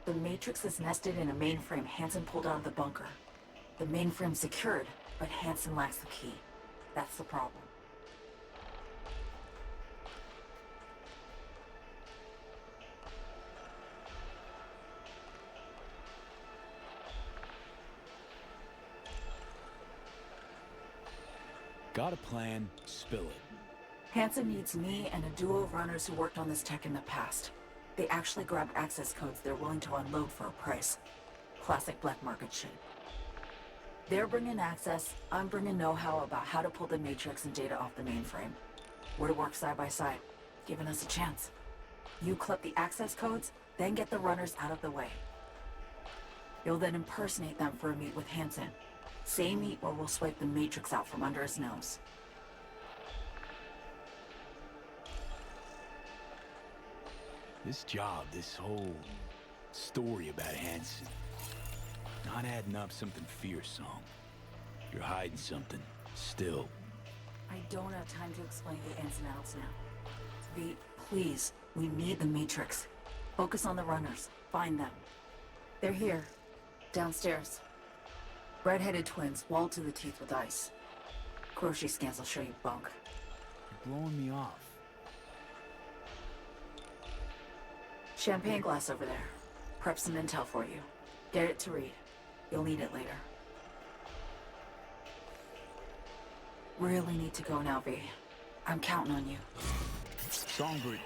The matrix is nested in a mainframe Hansen pulled out of the bunker. The mainframe's secured, but Hansen lacks the key. That's the problem. Got a plan, spill it. Hansen needs me and a duo of runners who worked on this tech in the past. They actually grabbed access codes they're willing to unload for a price. Classic black market shit. They're bringing access, I'm bringing know-how about how to pull the matrix and data off the mainframe. We're to work side by side, giving us a chance. You clip the access codes, then get the runners out of the way. You'll then impersonate them for a meet with Hansen. Same meet where we'll swipe the matrix out from under his nose. This job, this whole story about Hansen. Not adding up something fierce, Song. You're hiding something, still. I don't have time to explain the ins and outs now. V, please, we need the matrix. Focus on the runners. Find them. They're here. Downstairs. Red-headed twins, walled to the teeth with ice. Grocery scans will show you bunk. You're blowing me off. Champagne glass over there. Prep some intel for you. Get it to read. You'll need it later. Really need to go now, V. I'm counting on you. Songbird.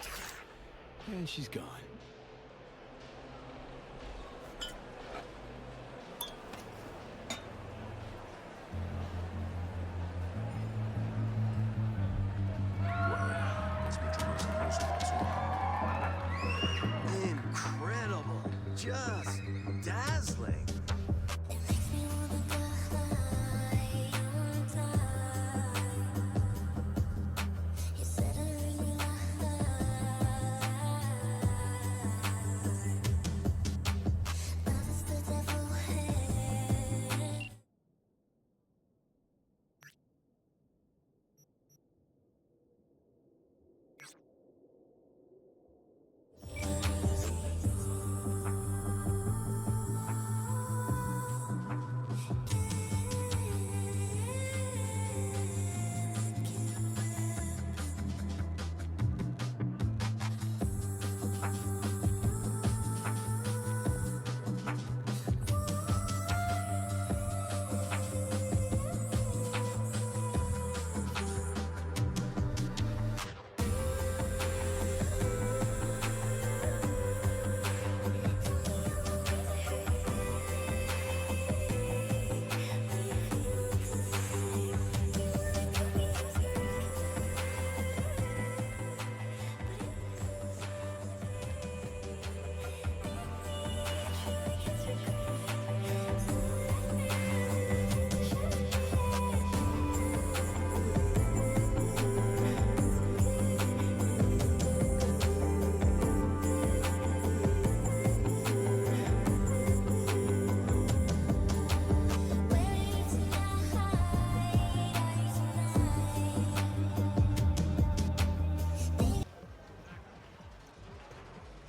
And she's gone. Incredible. Just dazzling.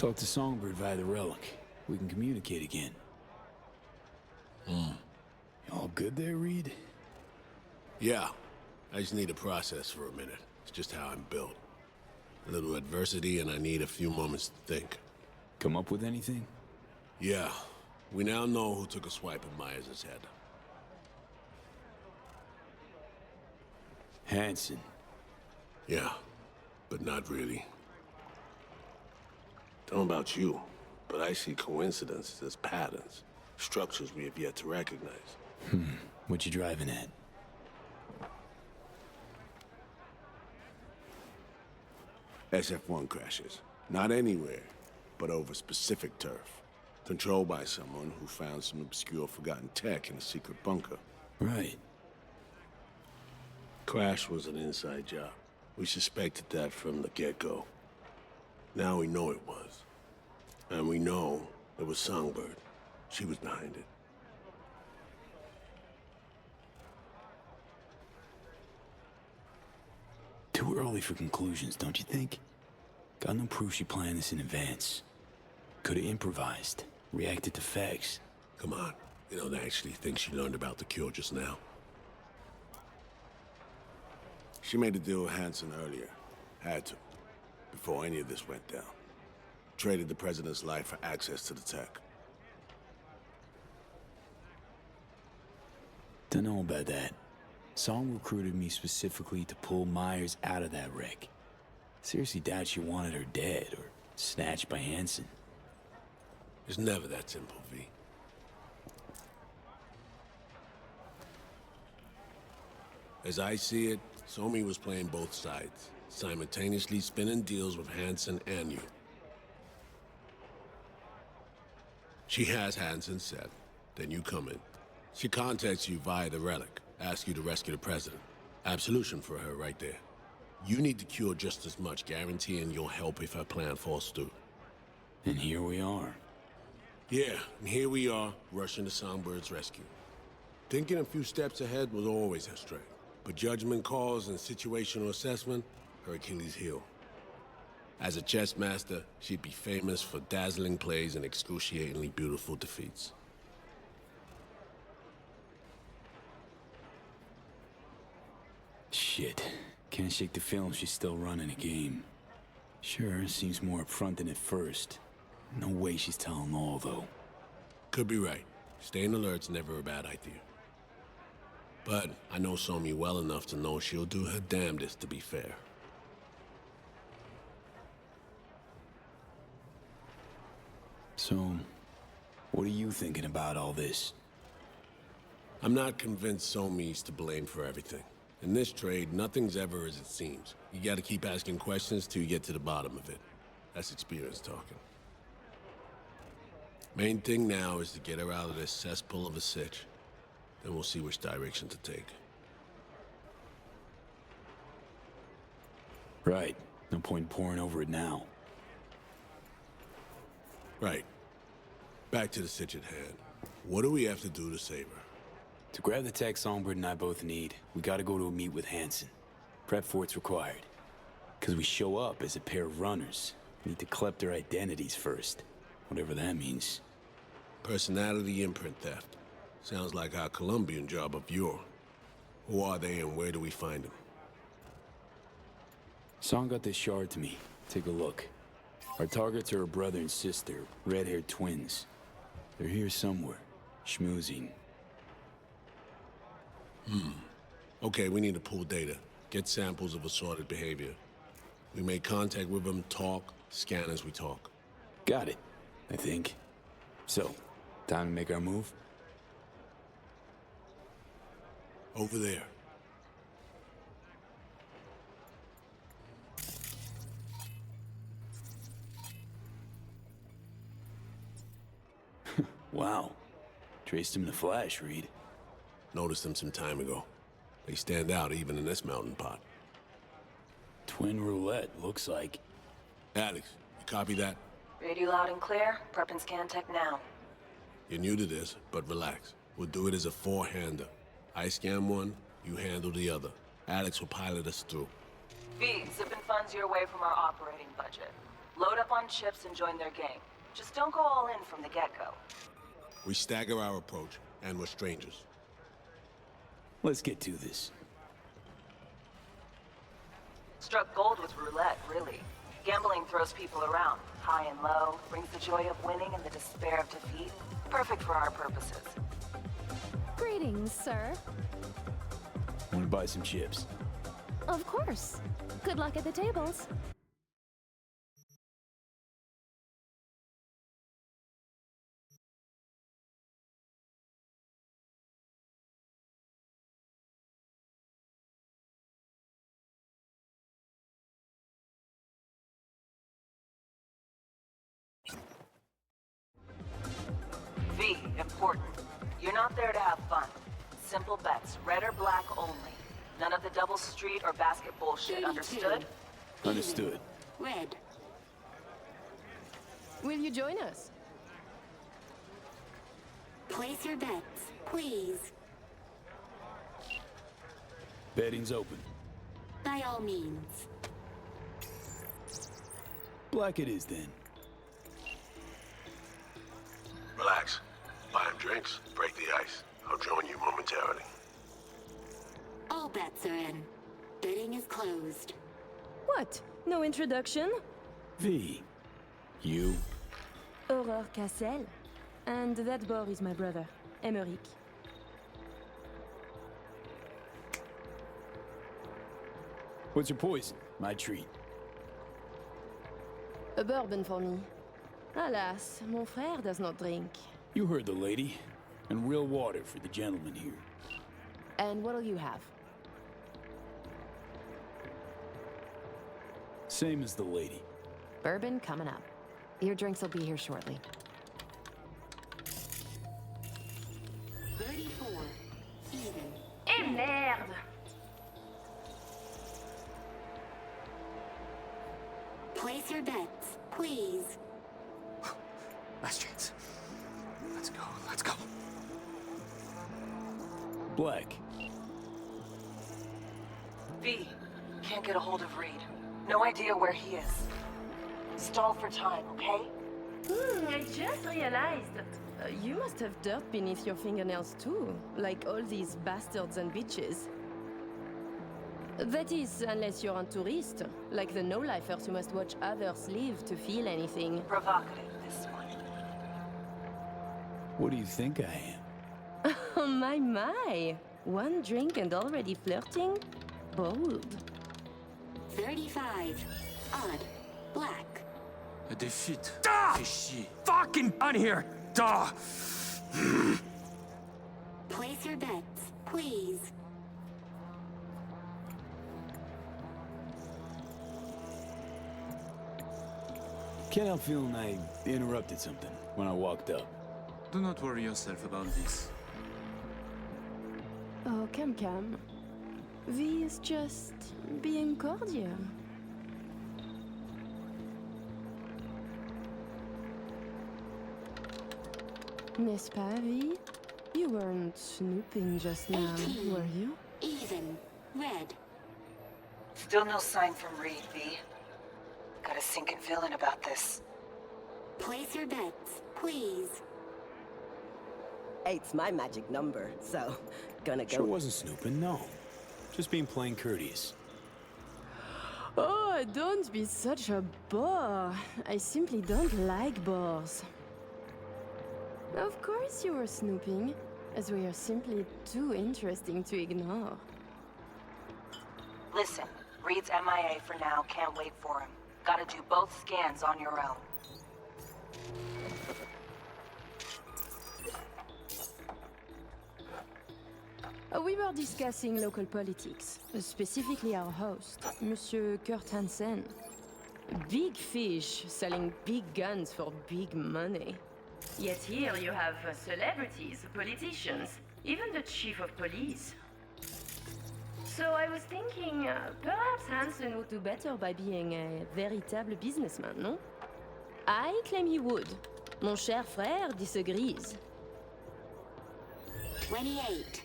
Talk to Songbird via the relic. We can communicate again. All good there, Reed? Yeah. I just need to process for a minute. It's just how I'm built. A little adversity and I need a few moments to think. Come up with anything? Yeah. We now know who took a swipe at Myers' head. Hanson. Yeah, but not really. Don't know about you, but I see coincidences as patterns. Structures we have yet to recognize. What you driving at? SF-1 crashes. Not anywhere, but over specific turf. Controlled by someone who found some obscure forgotten tech in a secret bunker. Right. Crash was an inside job. We suspected that from the get-go. Now we know it was. And we know it was Songbird. She was behind it. Too early for conclusions, don't you think? Got no proof she planned this in advance. Could have improvised, reacted to facts. Come on, you don't actually think she learned about the cure just now? She made a deal with Hanson earlier. Had to. Before any of this went down. Traded the president's life for access to the tech. Don't know about that. Song recruited me specifically to pull Myers out of that wreck. Seriously doubt she wanted her dead or snatched by Hanson. It's never that simple, V. As I see it, Somi was playing both sides, simultaneously spinning deals with Hanson and you. She has Hanson set, then you come in. She contacts you via the relic, asks you to rescue the president. Absolution for her right there. You need the cure just as much, guaranteeing you'll help if her plan falls through. And here we are. Yeah, and here we are, rushing to Songbird's rescue. Thinking a few steps ahead was always her strength. But judgment calls and situational assessment, her Achilles heel. As a chess master, she'd be famous for dazzling plays and excruciatingly beautiful defeats. Shit. Can't shake the feeling she's still running a game. Sure, seems more upfront than at first. No way she's telling all, though. Could be right. Staying alert's never a bad idea. But I know Somi well enough to know she'll do her damnedest to be fair. So, what are you thinking about all this? I'm not convinced Somi's to blame for everything. In this trade, nothing's ever as it seems. You gotta keep asking questions till you get to the bottom of it. That's experience talking. Main thing now is to get her out of this cesspool of a sitch. Then we'll see which direction to take. Right. No point pouring over it now. Right. Back to the sitch at hand. What do we have to do to save her? To grab the tech Songbird and I both need, we gotta go to a meet with Hanson. Prep for what's required. Because we show up as a pair of runners. Need to collect their identities first. Whatever that means. Personality imprint theft. Sounds like our Colombian job of yore. Who are they and where do we find them? Song got this shard to me. Take a look. Our targets are a brother and sister, red-haired twins. They're here somewhere, schmoozing. Okay, we need to pull data. Get samples of assorted behavior. We make contact with them, talk, scan as we talk. Got it, I think. So, time to make our move? Over there. Wow. Traced him in a flash, Reed. Noticed them some time ago. They stand out even in this mountain pot. Twin roulette, looks like. Alex, you copy that? Read you loud and clear. Prep and scan tech now. You're new to this, but relax. We'll do it as a four-hander. I scan one, you handle the other. Alex will pilot us through. V, zipping funds your way from our operating budget. Load up on chips and join their gang. Just don't go all in from the get-go. We stagger our approach, and we're strangers. Let's get to this. Struck gold with roulette, really. Gambling throws people around, high and low, brings the joy of winning and the despair of defeat. Perfect for our purposes. Greetings, sir. Want to buy some chips? Of course. Good luck at the tables. V, important. You're not there to have fun. Simple bets, red or black only. None of the double street or basket bullshit, understood? Understood. Red. Will you join us? Place your bets, please. Betting's open. By all means. Black it is then. Relax. Buy him drinks, break the ice. I'll join you momentarily. All bets are in. Bidding is closed. What? No introduction? V. You? Aurore Cassel. And that boy is my brother, Emmerich. What's your poison? My treat. A bourbon for me. Alas, mon frère does not drink. You heard the lady. And real water for the gentleman here. And what'll you have? Same as the lady. Bourbon coming up. Your drinks will be here shortly. 34. Even. Eh merde! Place your bets, please. Last chance. Let's go, let's go. Black. V, can't get a hold of Reed. No idea where he is. Stall for time, okay? I just realized. You must have dirt beneath your fingernails too, like all these bastards and bitches. That is, unless you're a tourist, like the no-lifers who must watch others live to feel anything. Provocative, this one. What do you think I am? Oh my! One drink and already flirting? Bold. 35. Odd. Black. A defeat. Fais chier. Fucking done here! Duh! Place your bets, please. Can't help feeling I interrupted something when I walked up. Do not worry yourself about this. Oh, come. V is just being cordial. N'est-ce pas, V? You weren't snooping just now, 18. were you? Even. Red. Still no sign from Reed, V. Got a sinking feeling about this. Place your bets, please. Eight's my magic number, so gonna go. Sure wasn't snooping, no. Just being plain courteous. Oh, don't be such a bore. I simply don't like bores. Of course you were snooping, as we are simply too interesting to ignore. Listen, Reed's MIA for now, can't wait for him. Gotta do both scans on your own. We were discussing local politics, specifically our host, Monsieur Kurt Hansen. Big fish selling big guns for big money. Yet here you have celebrities, politicians, even the chief of police. So I was thinking, perhaps Hansen would do better by being a véritable businessman, no? I claim he would. Mon cher frère disagrees. 28.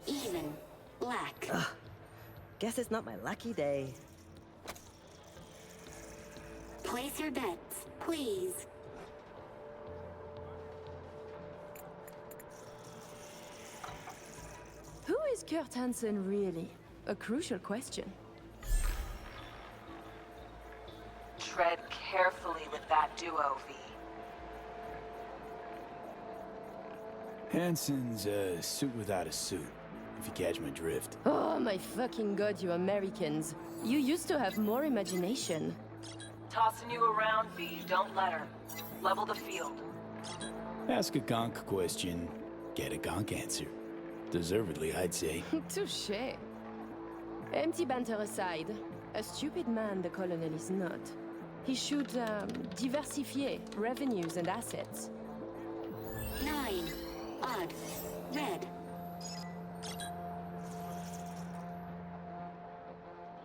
Even. Black. Ugh. Guess it's not my lucky day. Place your bets, please. Who is Kurt Hansen really? A crucial question. Tread carefully with that duo, V. Hansen's a suit without a suit, if you catch my drift. Oh my fucking god, you Americans. You used to have more imagination. Tossing you around, V. Don't let her. Level the field. Ask a gonk question, get a gonk answer. Deservedly, I'd say. Touché. Empty banter aside, a stupid man the colonel is not. He should, diversify revenues and assets. 9. Odd. Red.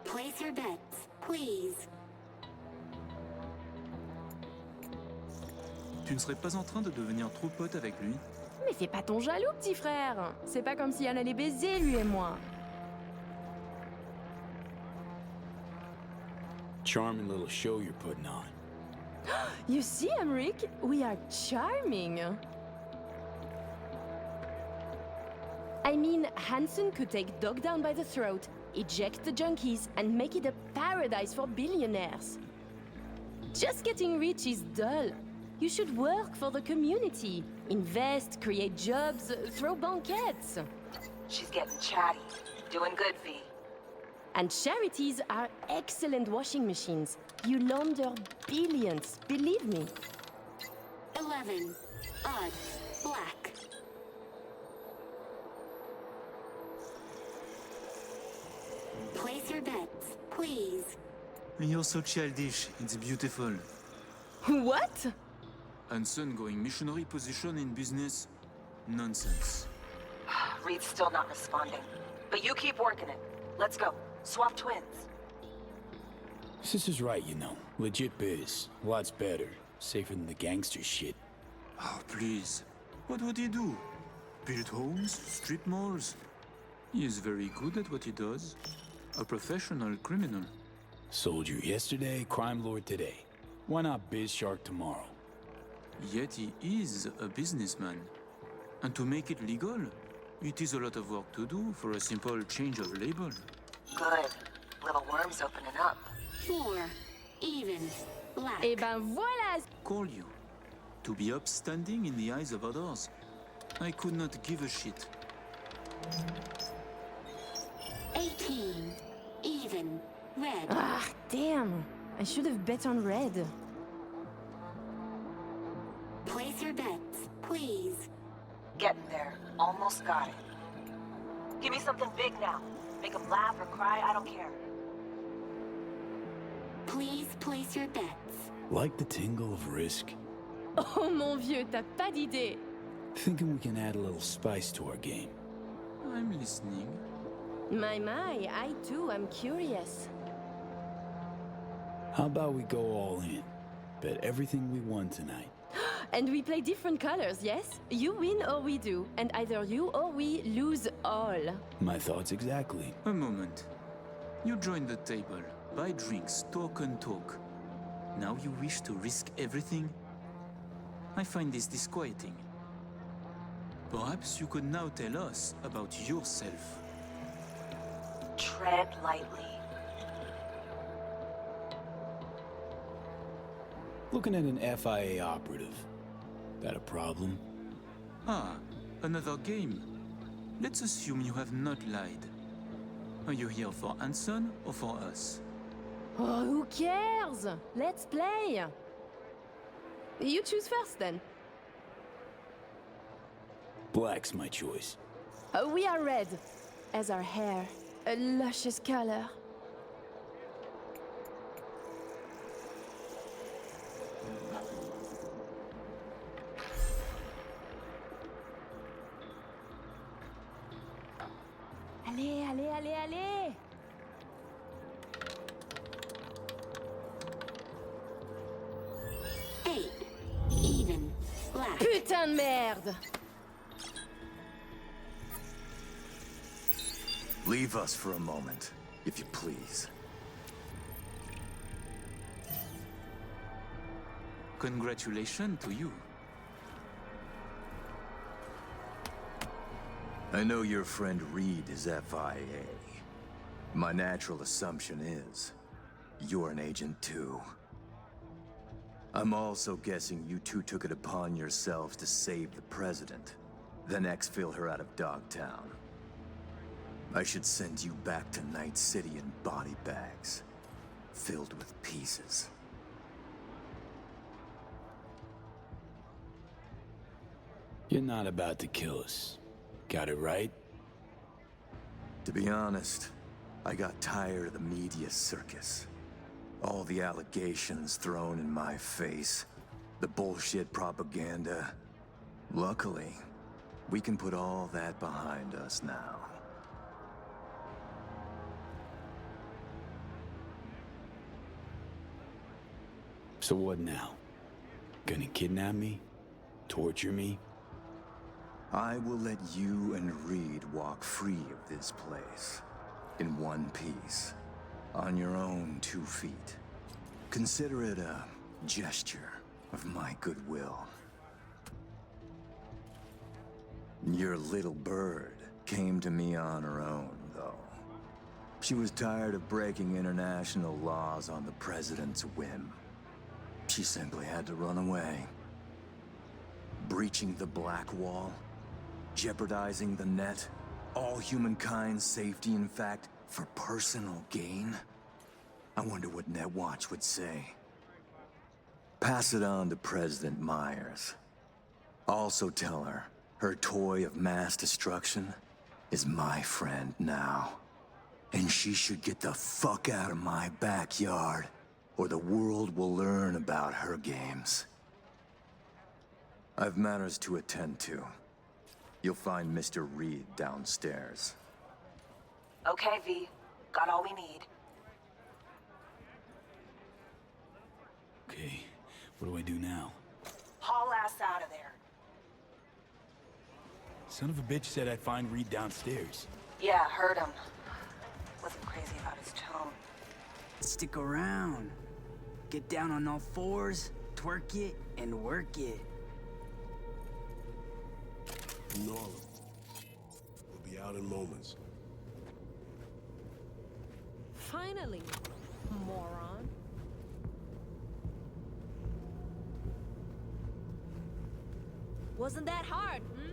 Place your bets, please. Tu ne serais pas en train de devenir trop pote avec lui? Mais fais pas ton jaloux, petit frère. C'est pas comme si on allait baiser, lui et moi. Charming little show you're putting on. You see, Emmerich? We are charming. I mean, Hansen could take Dog down by the throat, eject the junkies, and make it a paradise for billionaires. Just getting rich is dull. You should work for the community. Invest, create jobs, throw banquets. She's getting chatty. Doing good, V. And charities are excellent washing machines. You launder billions, believe me. 11. Odd. Black. Place your bets, please. You're so childish, it's beautiful. What? Hansen going missionary position in business? Nonsense. Reed's still not responding. But you keep working it. Let's go. Swap twins. Sister's right, you know. Legit biz. Lots better. Safer than the gangster shit. Oh, please. What would he do? Build homes? Strip malls? He is very good at what he does. A professional criminal. Soldier yesterday, crime lord today. Why not biz shark tomorrow? Yet he is a businessman. And to make it legal, it is a lot of work to do for a simple change of label. Good. Little worm's opening up. 4. Even. Black. Eh ben voilà! Call you. To be upstanding in the eyes of others. I could not give a shit. 18. Even. Red. Ah, damn. I should have bet on red. Place your bets, please. Getting there. Almost got it. Give me something big now. Make them laugh or cry, I don't care. Please place your bets. Like the tingle of risk? Oh mon vieux, t'as pas d'idée. Thinking we can add a little spice to our game. I'm listening. My, I too am curious. How about we go all in? Bet everything we won tonight. And we play different colors, yes? You win or we do, and either you or we lose all. My thoughts exactly. A moment. You join the table, buy drinks, talk and talk. Now you wish to risk everything? I find this disquieting. Perhaps you could now tell us about yourself. Tread lightly. Looking at an FIA operative. That a problem? Ah, another game. Let's assume you have not lied. Are you here for Hansen or for us? Oh, who cares? Let's play. You choose first then. Black's my choice. We are red, as our hair, a luscious color. Allez, allez, allez, allez! 8. Even. Black. Putain de merde! Leave us for a moment, if you please. Congratulations to you. I know your friend Reed is FIA. My natural assumption is you're an agent too. I'm also guessing you two took it upon yourselves to save the president, then exfil her out of Dogtown. I should send you back to Night City in body bags, filled with pieces. You're not about to kill us. Got it right? To be honest, I got tired of the media circus. All the allegations thrown in my face, the bullshit propaganda. Luckily, we can put all that behind us now. So what now? Gonna kidnap me? Torture me? I will let you and Reed walk free of this place. In one piece. On your own 2 feet. Consider it a gesture of my goodwill. Your little bird came to me on her own, though. She was tired of breaking international laws on the president's whim. She simply had to run away. Breaching the Black Wall, jeopardizing the net, all humankind's safety, in fact, for personal gain? I wonder what Netwatch would say. Pass it on to President Myers. Also tell her, her toy of mass destruction is my friend now. And she should get the fuck out of my backyard, or the world will learn about her games. I've matters to attend to. You'll find Mr. Reed downstairs. Okay, V. Got all we need. Okay, what do I do now? Haul ass out of there. Son of a bitch said I'd find Reed downstairs. Yeah, heard him. Wasn't crazy about his tone. Stick around. Get down on all fours, twerk it, and work it. Ignore him. We'll be out in moments. Finally, moron. Wasn't that hard, hmm?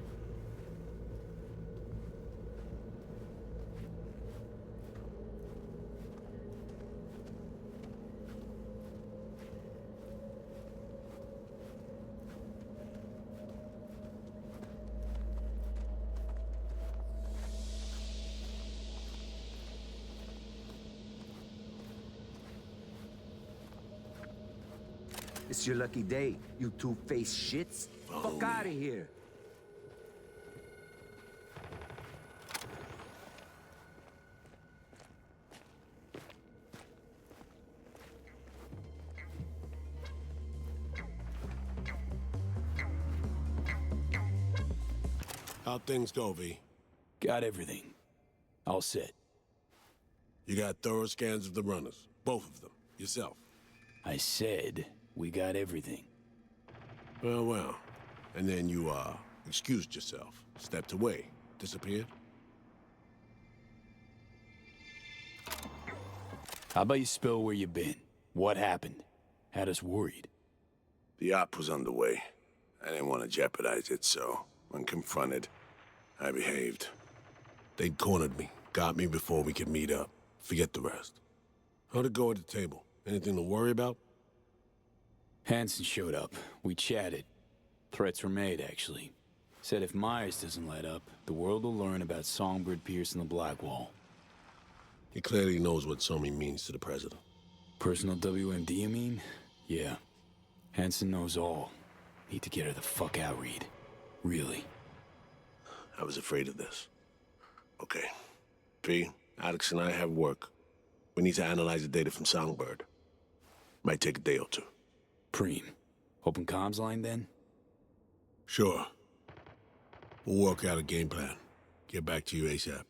It's your lucky day, you two-faced shits. Fuck out of here. How'd things go, V? Got everything. All set. You got thorough scans of the runners. Both of them. Yourself. I said we got everything. Well. And then you, excused yourself. Stepped away. Disappeared? How about you spill where you been? What happened? Had us worried. The op was underway. I didn't want to jeopardize it, so when confronted, I behaved. They'd cornered me. Got me before we could meet up. Forget the rest. How'd it go at the table? Anything to worry about? Hansen showed up. We chatted. Threats were made, actually. Said if Myers doesn't let up, the world will learn about Songbird piercing the Black Wall. He clearly knows what Somi means to the president. Personal WMD, you mean? Yeah. Hansen knows all. Need to get her the fuck out, Reed. Really. I was afraid of this. Okay. V, Alex and I have work. We need to analyze the data from Songbird. Might take a day or two. Preem. Open comms line, then? Sure. We'll work out a game plan. Get back to you ASAP.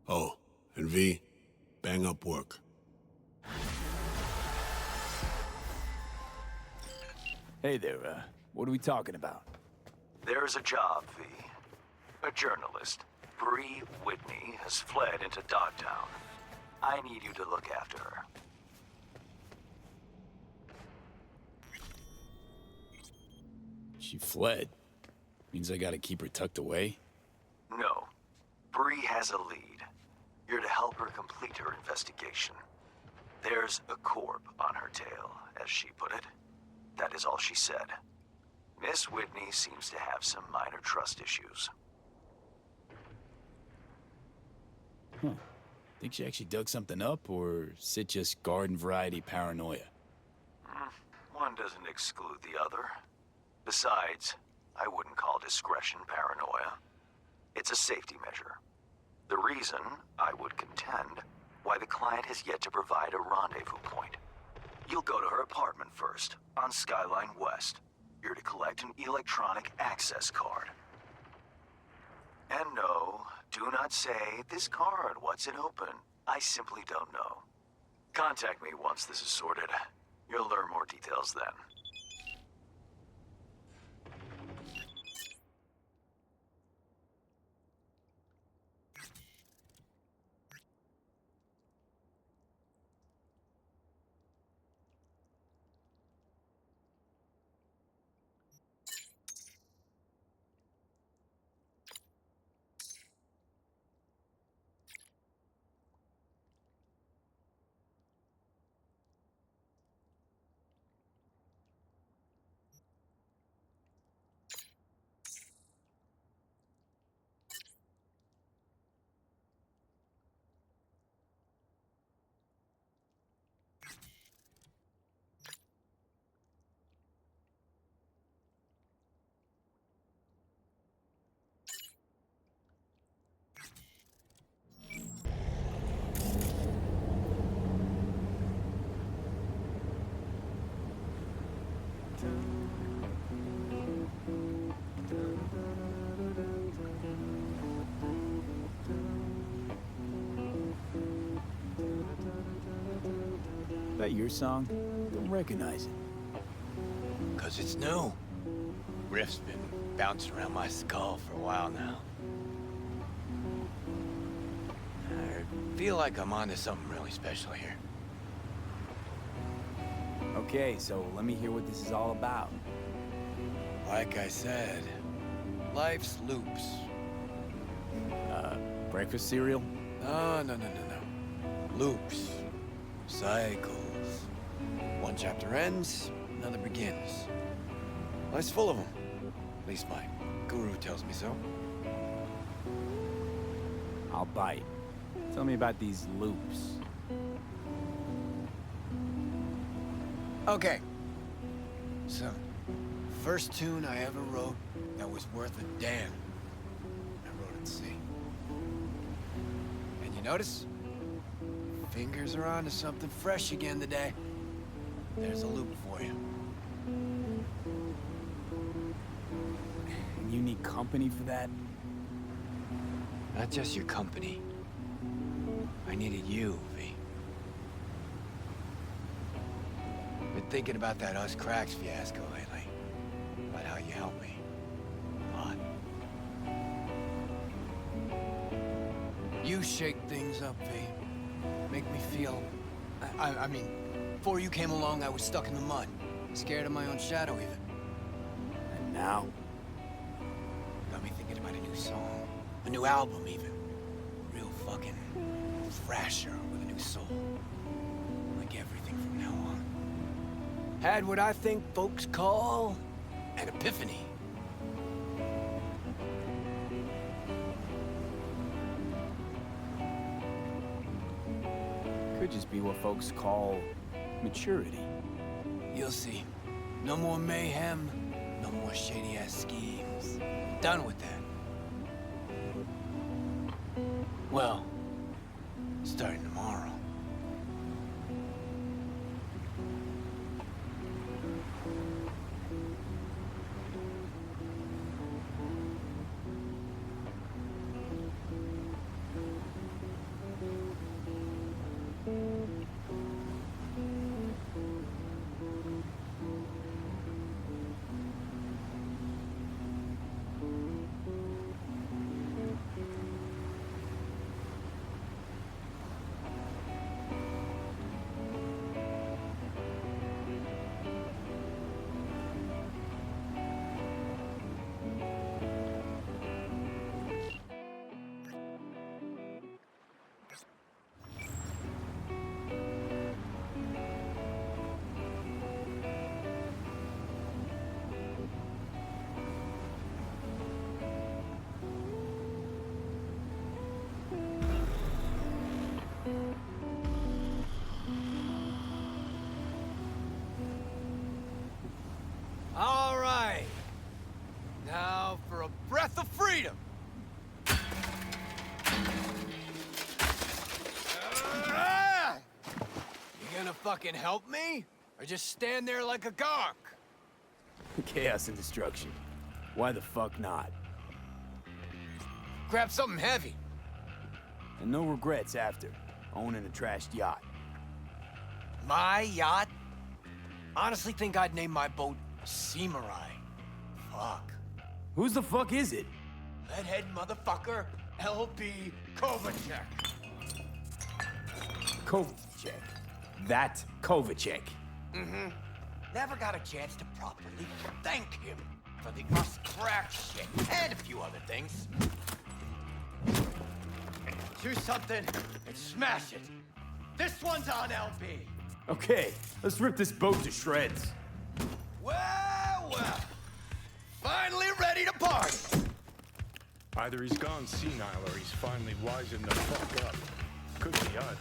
Oh, and V, bang up work. Hey there, what are we talking about? There's a job, V. A journalist, Bree Whitney, has fled into Dogtown. I need you to look after her. She fled. Means I gotta keep her tucked away? No. Bree has a lead. You're to help her complete her investigation. There's a corp on her tail, as she put it. That is all she said. Miss Whitney seems to have some minor trust issues. Huh. Think she actually dug something up, or is it just garden variety paranoia? One doesn't exclude the other. Besides, I wouldn't call discretion paranoia. It's a safety measure. The reason, I would contend, why the client has yet to provide a rendezvous point. You'll go to her apartment first, on Skyline West. You're to collect an electronic access card. And no, do not say, this card, what's it open? I simply don't know. Contact me once this is sorted. You'll learn more details then. That your song? Don't recognize it. 'Cause it's new. Riff's been bouncing around my skull for a while now. I feel like I'm onto something really special here. Okay, so let me hear what this is all about. Like I said, life's loops. Breakfast cereal? No. Loops. Cycles. One chapter ends, another begins. Life's full of them. At least my guru tells me so. I'll bite. Tell me about these loops. Okay. So, first tune I ever wrote that was worth a damn. I wrote at sea. And you notice? Fingers are on to something fresh again today. There's a loop for you. And you need company for that? Not just your company. I needed you, V. Been thinking about that Us Cracks fiasco lately. About how you helped me. A lot. You shake things up, V. Make me feel... I mean, before you came along, I was stuck in the mud. Scared of my own shadow, even. And now? Got me thinking about a new song. A new album, even. Real fucking thrasher with a new soul. Like everything from now on. Had what I think folks call an epiphany. Could just be what folks call maturity. You'll see. No more mayhem, no more shady-ass schemes. Done with that. Well, starting tomorrow. gonna fucking help me? Or just stand there like a gonk? Chaos and destruction. Why the fuck not? Grab something heavy. And no regrets after, owning a trashed yacht. My yacht? Honestly think I'd name my boat Samurai. Fuck. Whose the fuck is it? Leadhead motherfucker, L.B. Kovacek. Kovacek. That Kovacek. Mm-hmm. Never got a chance to properly thank him for the us crack shit and a few other things. Choose something and smash it. This one's on LB. Okay, let's rip this boat to shreds. Well, well. Finally ready to party. Either he's gone senile or he's finally wisened the fuck up. Could be either.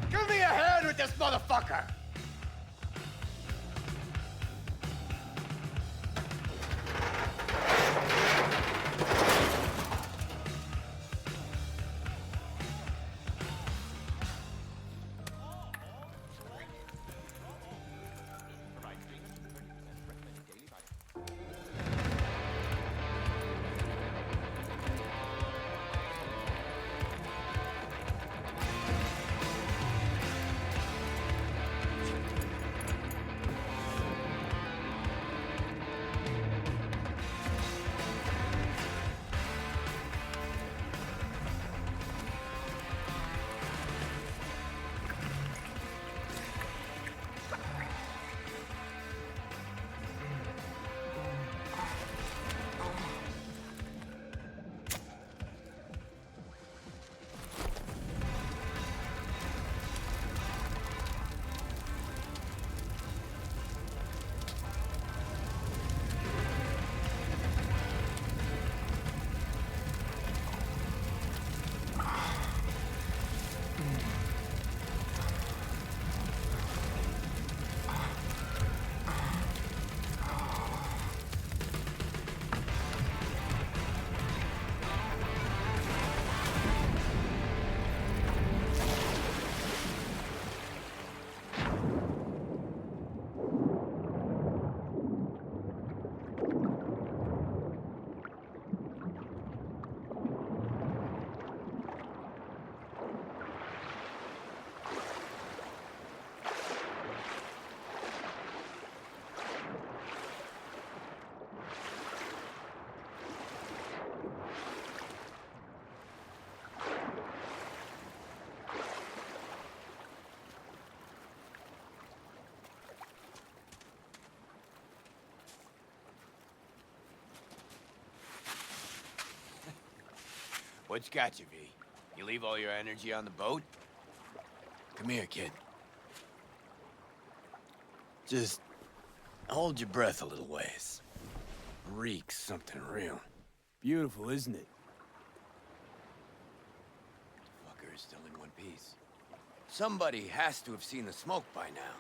Give me a hand with this motherfucker! What's got you, V? You leave all your energy on the boat? Come here, kid. Just hold your breath a little ways. Reeks something real. Beautiful, isn't it? Fucker is still in one piece. Somebody has to have seen the smoke by now.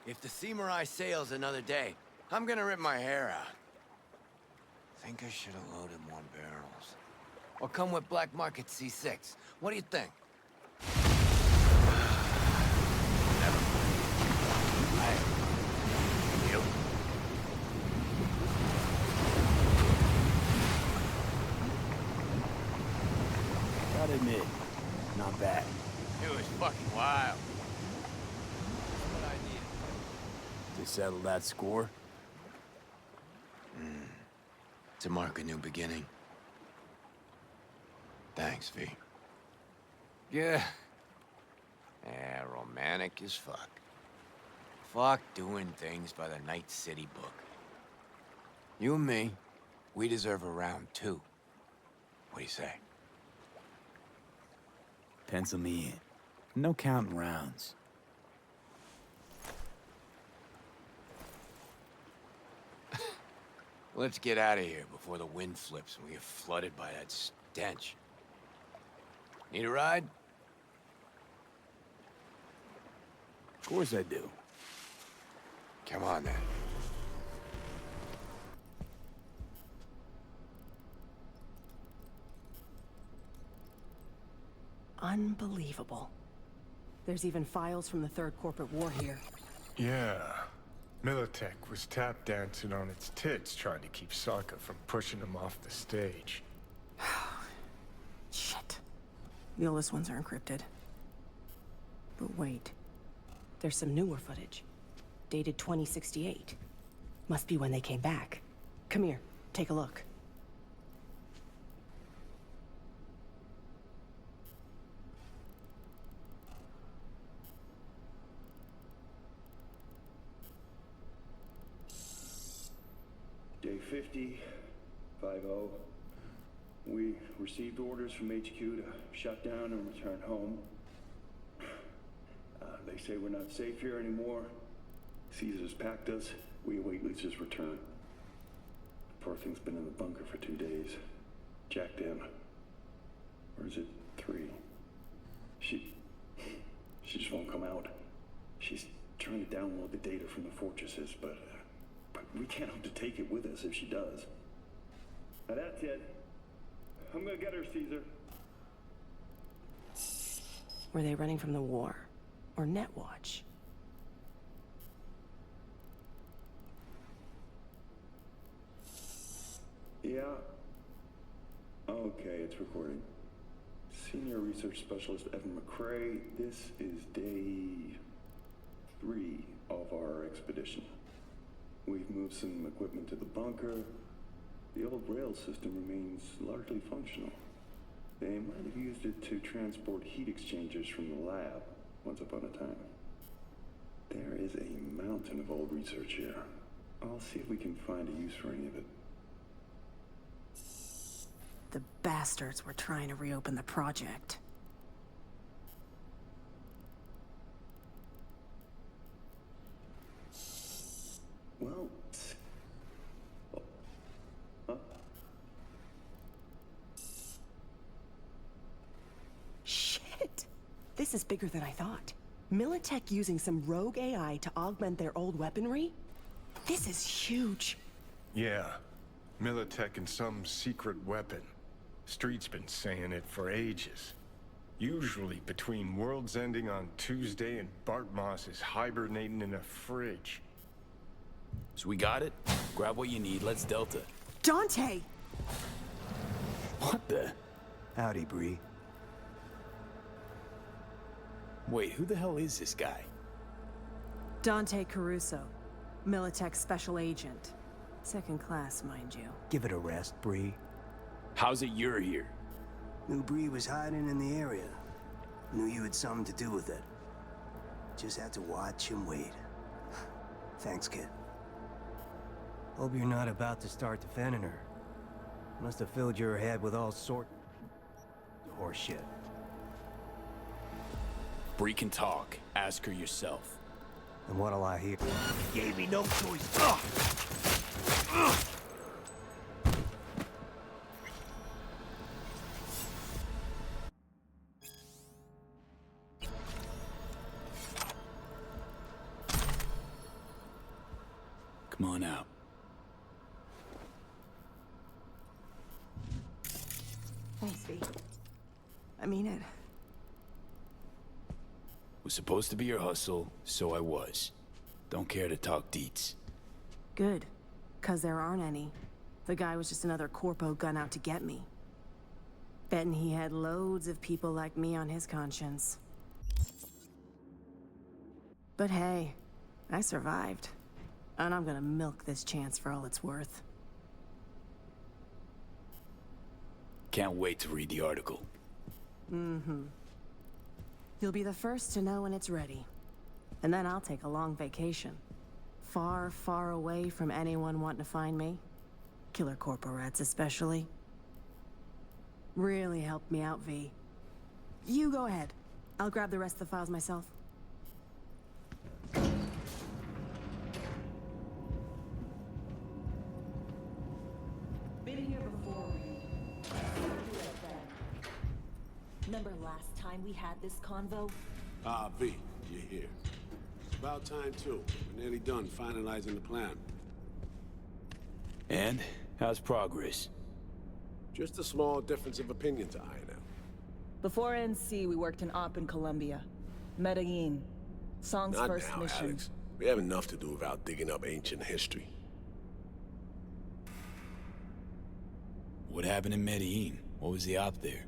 If the Samurai sails another day, I'm gonna rip my hair out. Think I should have loaded more barrels. Or come with Black Market C6. What do you think? Never mind. You? Gotta admit, not bad. It was fucking wild. That's what I needed. To settle that score? To mark a new beginning. Thanks, V. Yeah. Yeah, romantic as fuck. Fuck doing things by the Night City book. You and me, we deserve a round two. What do you say? Pencil me in. No counting rounds. Let's get out of here before the wind flips and we get flooded by that stench. Need a ride? Of course I do. Come on, then. Unbelievable. There's even files from the Third Corporate War here. Yeah. Militech was tap dancing on its tits trying to keep Sokka from pushing him off the stage. Shit. The oldest ones are encrypted. But wait. There's some newer footage. Dated 2068. Must be when they came back. Come here, take a look. Day 50, 5-0. We received orders from HQ to shut down and return home. They say we're not safe here anymore. Caesar's packed us. We await Lisa's return. The poor thing's been in the bunker for 2 days. Jacked in. Or is it 3? She just won't come out. She's trying to download the data from the fortresses, but we can't hope to take it with us if she does. Now that's it. I'm gonna get her, Caesar. Were they running from the war? Or Netwatch? Yeah. Okay, it's recording. Senior Research Specialist Evan McCrae, this is day 3 of our expedition. We've moved some equipment to the bunker. The old rail system remains largely functional. They might have used it to transport heat exchangers from the lab once upon a time. There is a mountain of old research here. I'll see if we can find a use for any of it. The bastards were trying to reopen the project. Well, huh? Shit! This is bigger than I thought. Militech using some rogue AI to augment their old weaponry? This is huge. Yeah. Militech and some secret weapon. Street's been saying it for ages. Usually between worlds ending on Tuesday and Bart Moss is hibernating in a fridge. So we got it? Grab what you need, let's Delta. Dante! What the? Howdy, Bree. Wait, who the hell is this guy? Dante Caruso. Militech special agent. Second class, mind you. Give it a rest, Bree. How's it you're here? Knew Bree was hiding in the area. Knew you had something to do with it. Just had to watch and wait. Thanks, kid. Hope you're not about to start defending her. Must have filled your head with all sorts of horse shit. Bree can talk. Ask her yourself. And what'll I hear? You gave me no choice. Come on out. Thanks, V. I mean it. Was supposed to be your hustle, so I was. Don't care to talk deets. Good. 'Cause there aren't any. The guy was just another corpo gun out to get me. Betting he had loads of people like me on his conscience. But hey, I survived. And I'm gonna milk this chance for all it's worth. Can't wait to read the article. Mm-hmm. You'll be the first to know when it's ready. And then I'll take a long vacation. Far, far away from anyone wanting to find me. Killer corporates especially. Really helped me out, V. You go ahead. I'll grab the rest of the files myself. last time we had this convo? Ah, V, you're here. It's about time, too. We're nearly done finalizing the plan. And? How's progress? Just a small difference of opinion to iron out. Before NC, we worked in Op in Colombia. Medellin. Song's Not first now, mission. Alex. We have enough to do without digging up ancient history. What happened in Medellin? What was the op there?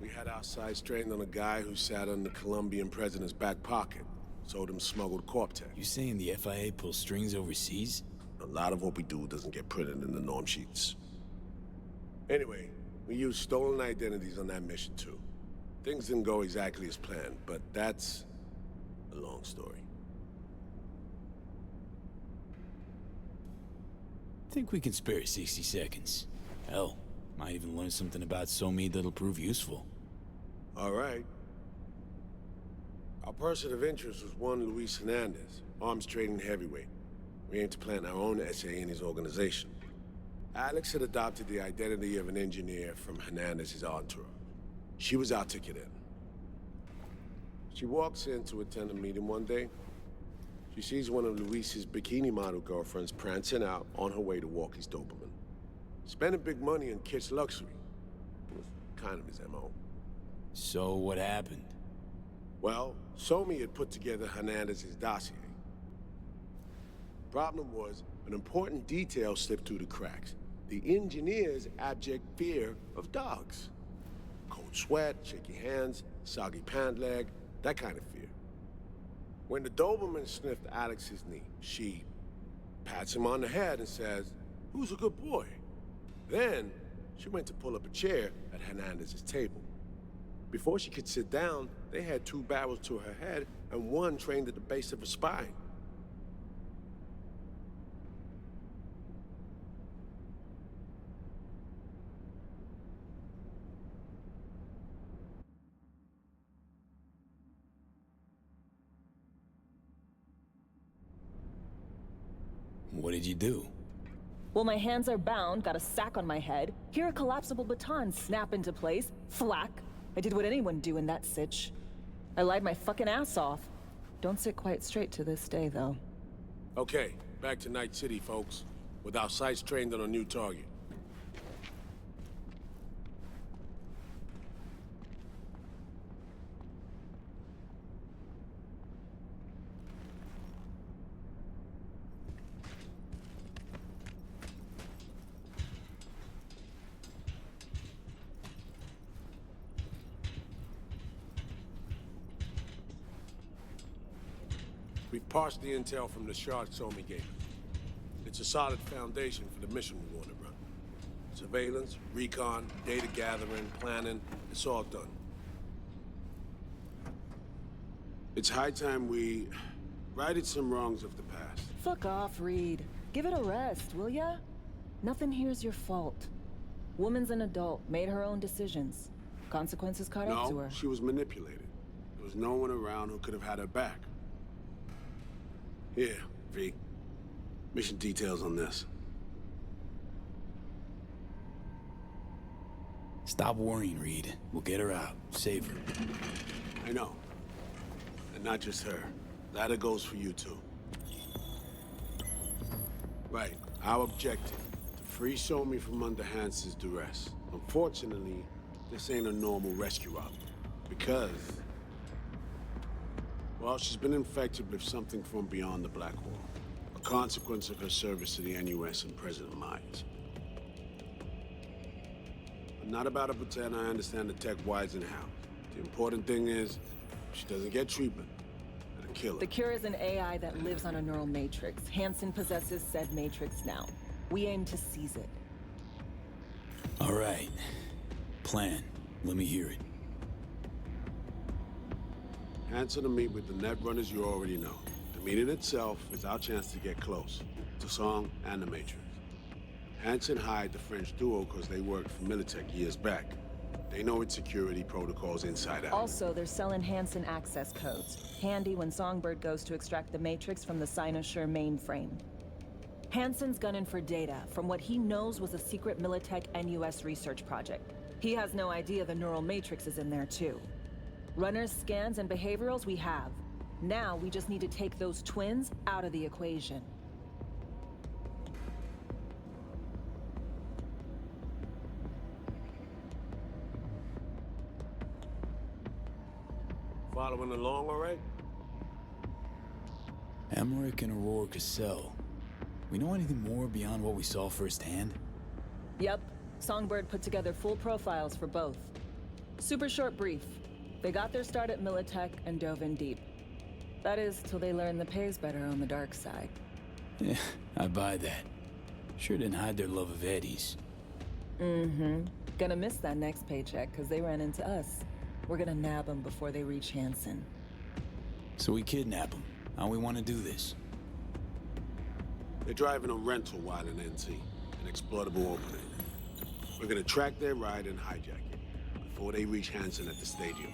We had our sights trained on a guy who sat on the Colombian president's back pocket. Sold him smuggled corp tech. You saying the FIA pulls strings overseas? A lot of what we do doesn't get printed in the norm sheets. Anyway, we used stolen identities on that mission too. Things didn't go exactly as planned, but that's a long story. Think we can spare 60 seconds. Hell, might even learn something about Somi that'll prove useful. All right. Our person of interest was one Luis Hernandez, arms trading heavyweight. We aim to plant our own SA in his organization. Alex had adopted the identity of an engineer from Hernandez's entourage. She was our ticket in. She walks in to attend a meeting one day. She sees one of Luis's bikini model girlfriends prancing out on her way to walk his Doberman. Spending big money on kitsch luxury. It was kind of his MO. So what happened? Well, Somi had put together Hernandez's dossier. Problem was, an important detail slipped through the cracks. The engineer's abject fear of dogs. Cold sweat, shaky hands, soggy pant leg, that kind of fear. When the Doberman sniffed Alex's knee, she pats him on the head and says, "Who's a good boy?" Then, she went to pull up a chair at Hernandez's table. Before she could sit down, they had 2 barrels to her head and one trained at the base of her spine. What did you do? Well, my hands are bound, got a sack on my head. Here a collapsible baton snap into place. Thwack. I did what anyone do in that sitch. I lied my fucking ass off. Don't sit quite straight to this day, though. Okay, back to Night City, folks. With our sights trained on a new target. We've parsed the intel from the shard Somi gave us. It's a solid foundation for the mission we want to run. Surveillance, recon, data gathering, planning, it's all done. It's high time we righted some wrongs of the past. Fuck off, Reed. Give it a rest, will ya? Nothing here's your fault. Woman's an adult, made her own decisions. Consequences caught up to No, her. she was manipulated. There was no one around who could have had her back. Here, V. Mission details on this. Stop worrying, Reed. We'll get her out. Save her. I know. And not just her. That goes for you, too. Right. Our objective. To free Somi from under Hansen's duress. Unfortunately, this ain't a normal rescue op. Because... well, she's been infected with something from beyond the Black Wall. A consequence of her service to the NUS and President Myers. I'm not about to pretend I understand the tech whys and hows. The important thing is, if she doesn't get treatment, it'll kill her. The cure is an AI that lives on a neural matrix. Hansen possesses said matrix now. We aim to seize it. All right. Plan. Let me hear it. Hansen to meet with the net runners you already know. The meeting itself is our chance to get close to Song and the Matrix. Hansen hired the French duo because they worked for Militech years back. They know its security protocols inside out. Also, they're selling Hansen access codes. Handy when Songbird goes to extract the matrix from the Sinosure mainframe. Hansen's gunning for data from what he knows was a secret Militech NUS research project. He has no idea the neural matrix is in there too. Runners, scans, and behaviorals we have. Now we just need to take those twins out of the equation. Following along all right? Emmerich and Aurora Cassell. We know anything more beyond what we saw firsthand? Yep. Songbird put together full profiles for both. Super short brief. They got their start at Militech and dove in deep. That is, till they learned the pay's better on the dark side. Yeah, I buy that. Sure didn't hide their love of Eddie's. Mm-hmm. Gonna miss that next paycheck, because they ran into us. We're gonna nab them before they reach Hansen. So we kidnap them. How we want to do this? They're driving a rental while in NT, an exploitable opening. We're gonna track their ride and hijack it before they reach Hansen at the stadium.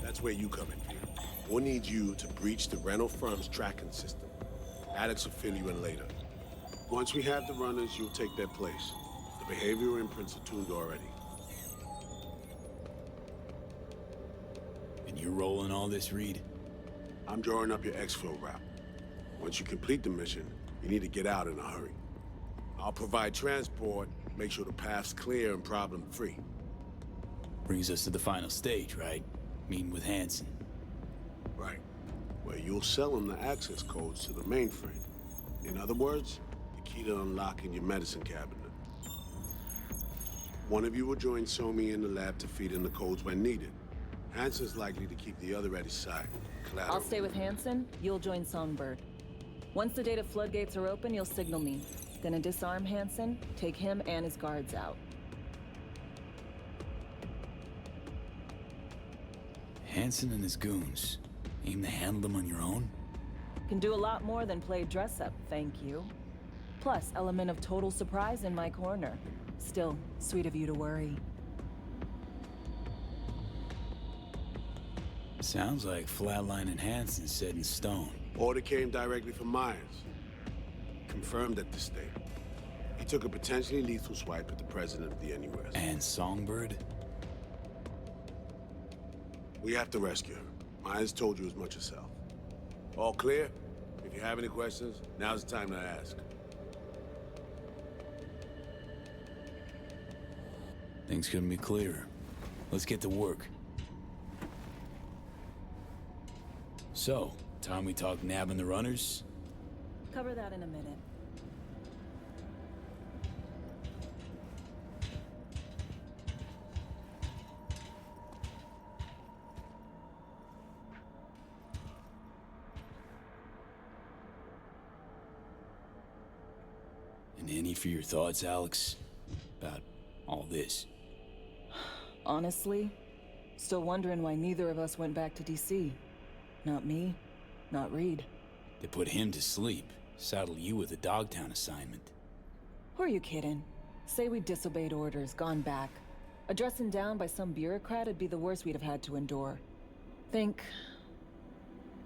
That's where you come in, Peter. We'll need you to breach the rental firm's tracking system. Alex will fill you in later. Once we have the runners, you'll take their place. The behavioral imprints are tuned already. And you're rolling all this, Reed? I'm drawing up your exfil route. Once you complete the mission, you need to get out in a hurry. I'll provide transport, make sure the path's clear and problem-free. Brings us to the final stage, right? Meeting with Hansen. Right. Where you'll sell him the access codes to the mainframe. In other words, the key to unlocking your medicine cabinet. One of you will join Somi in the lab to feed in the codes when needed. Hansen's likely to keep the other at his side. Collateral. I'll stay with Hansen, you'll join Songbird. Once the data floodgates are open, you'll signal me. Gonna disarm Hansen, take him and his guards out. Hansen and his goons. Aim to handle them on your own? Can do a lot more than play dress-up, thank you. Plus, element of total surprise in my corner. Still, sweet of you to worry. Sounds like Flatline and Hansen set in stone. Order came directly from Myers. Confirmed at the state. He took a potentially lethal swipe at the president of the NUS. And Songbird? We have to rescue her. Myers told you as much herself. All clear? If you have any questions, now's the time to ask. Things couldn't be clearer. Let's get to work. So, time we talk nabbing the runners? Cover that in a minute. And any for your thoughts, Alex? About all this? Honestly, still wondering why neither of us went back to DC. Not me, not Reed. They put him to sleep. Saddle you with a Dogtown assignment. Who are you kidding? Say we disobeyed orders, gone back. A dressing down by some bureaucrat would be the worst we'd have had to endure. Think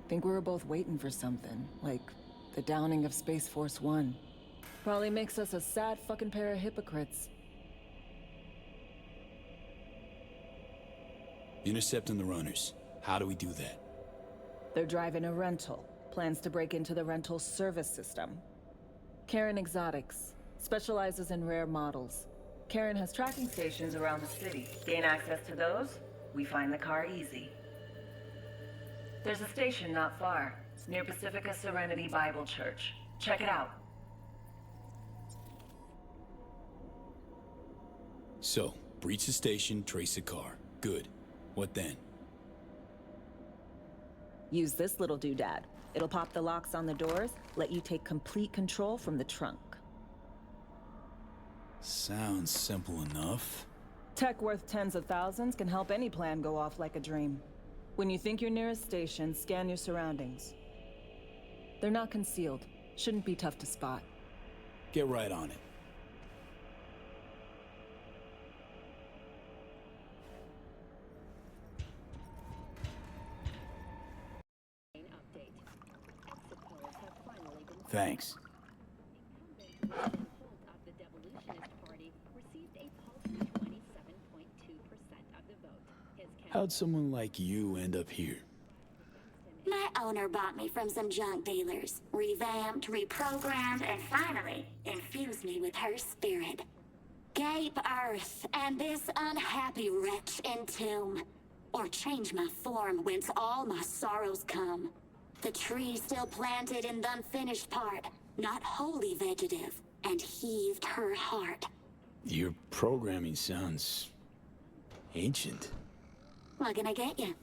we were both waiting for something, like the downing of Space Force 1. Probably makes us a sad fucking pair of hypocrites. Intercepting the runners. How do we do that? They're driving a rental. Plans to break into the rental service system. Karen Exotics. Specializes in rare models. Karen has tracking stations around the city. Gain access to those, we find the car easy. There's a station not far, near Pacifica Serenity Bible Church. Check it out. So, breach the station, trace the car. Good. What then? Use this little doodad. It'll pop the locks on the doors, let you take complete control from the trunk. Sounds simple enough. Tech worth tens of thousands can help any plan go off like a dream. When you think you're near a station, scan your surroundings. They're not concealed. Shouldn't be tough to spot. Get right on it. Thanks. How'd someone like you end up here? My owner bought me from some junk dealers, revamped, reprogrammed, and finally infused me with her spirit. Gape Earth and this unhappy wretch entomb, or change my form whence all my sorrows come. The tree still planted in the unfinished part, not wholly vegetative, and heaved her heart. Your programming sounds ancient. What can I get you?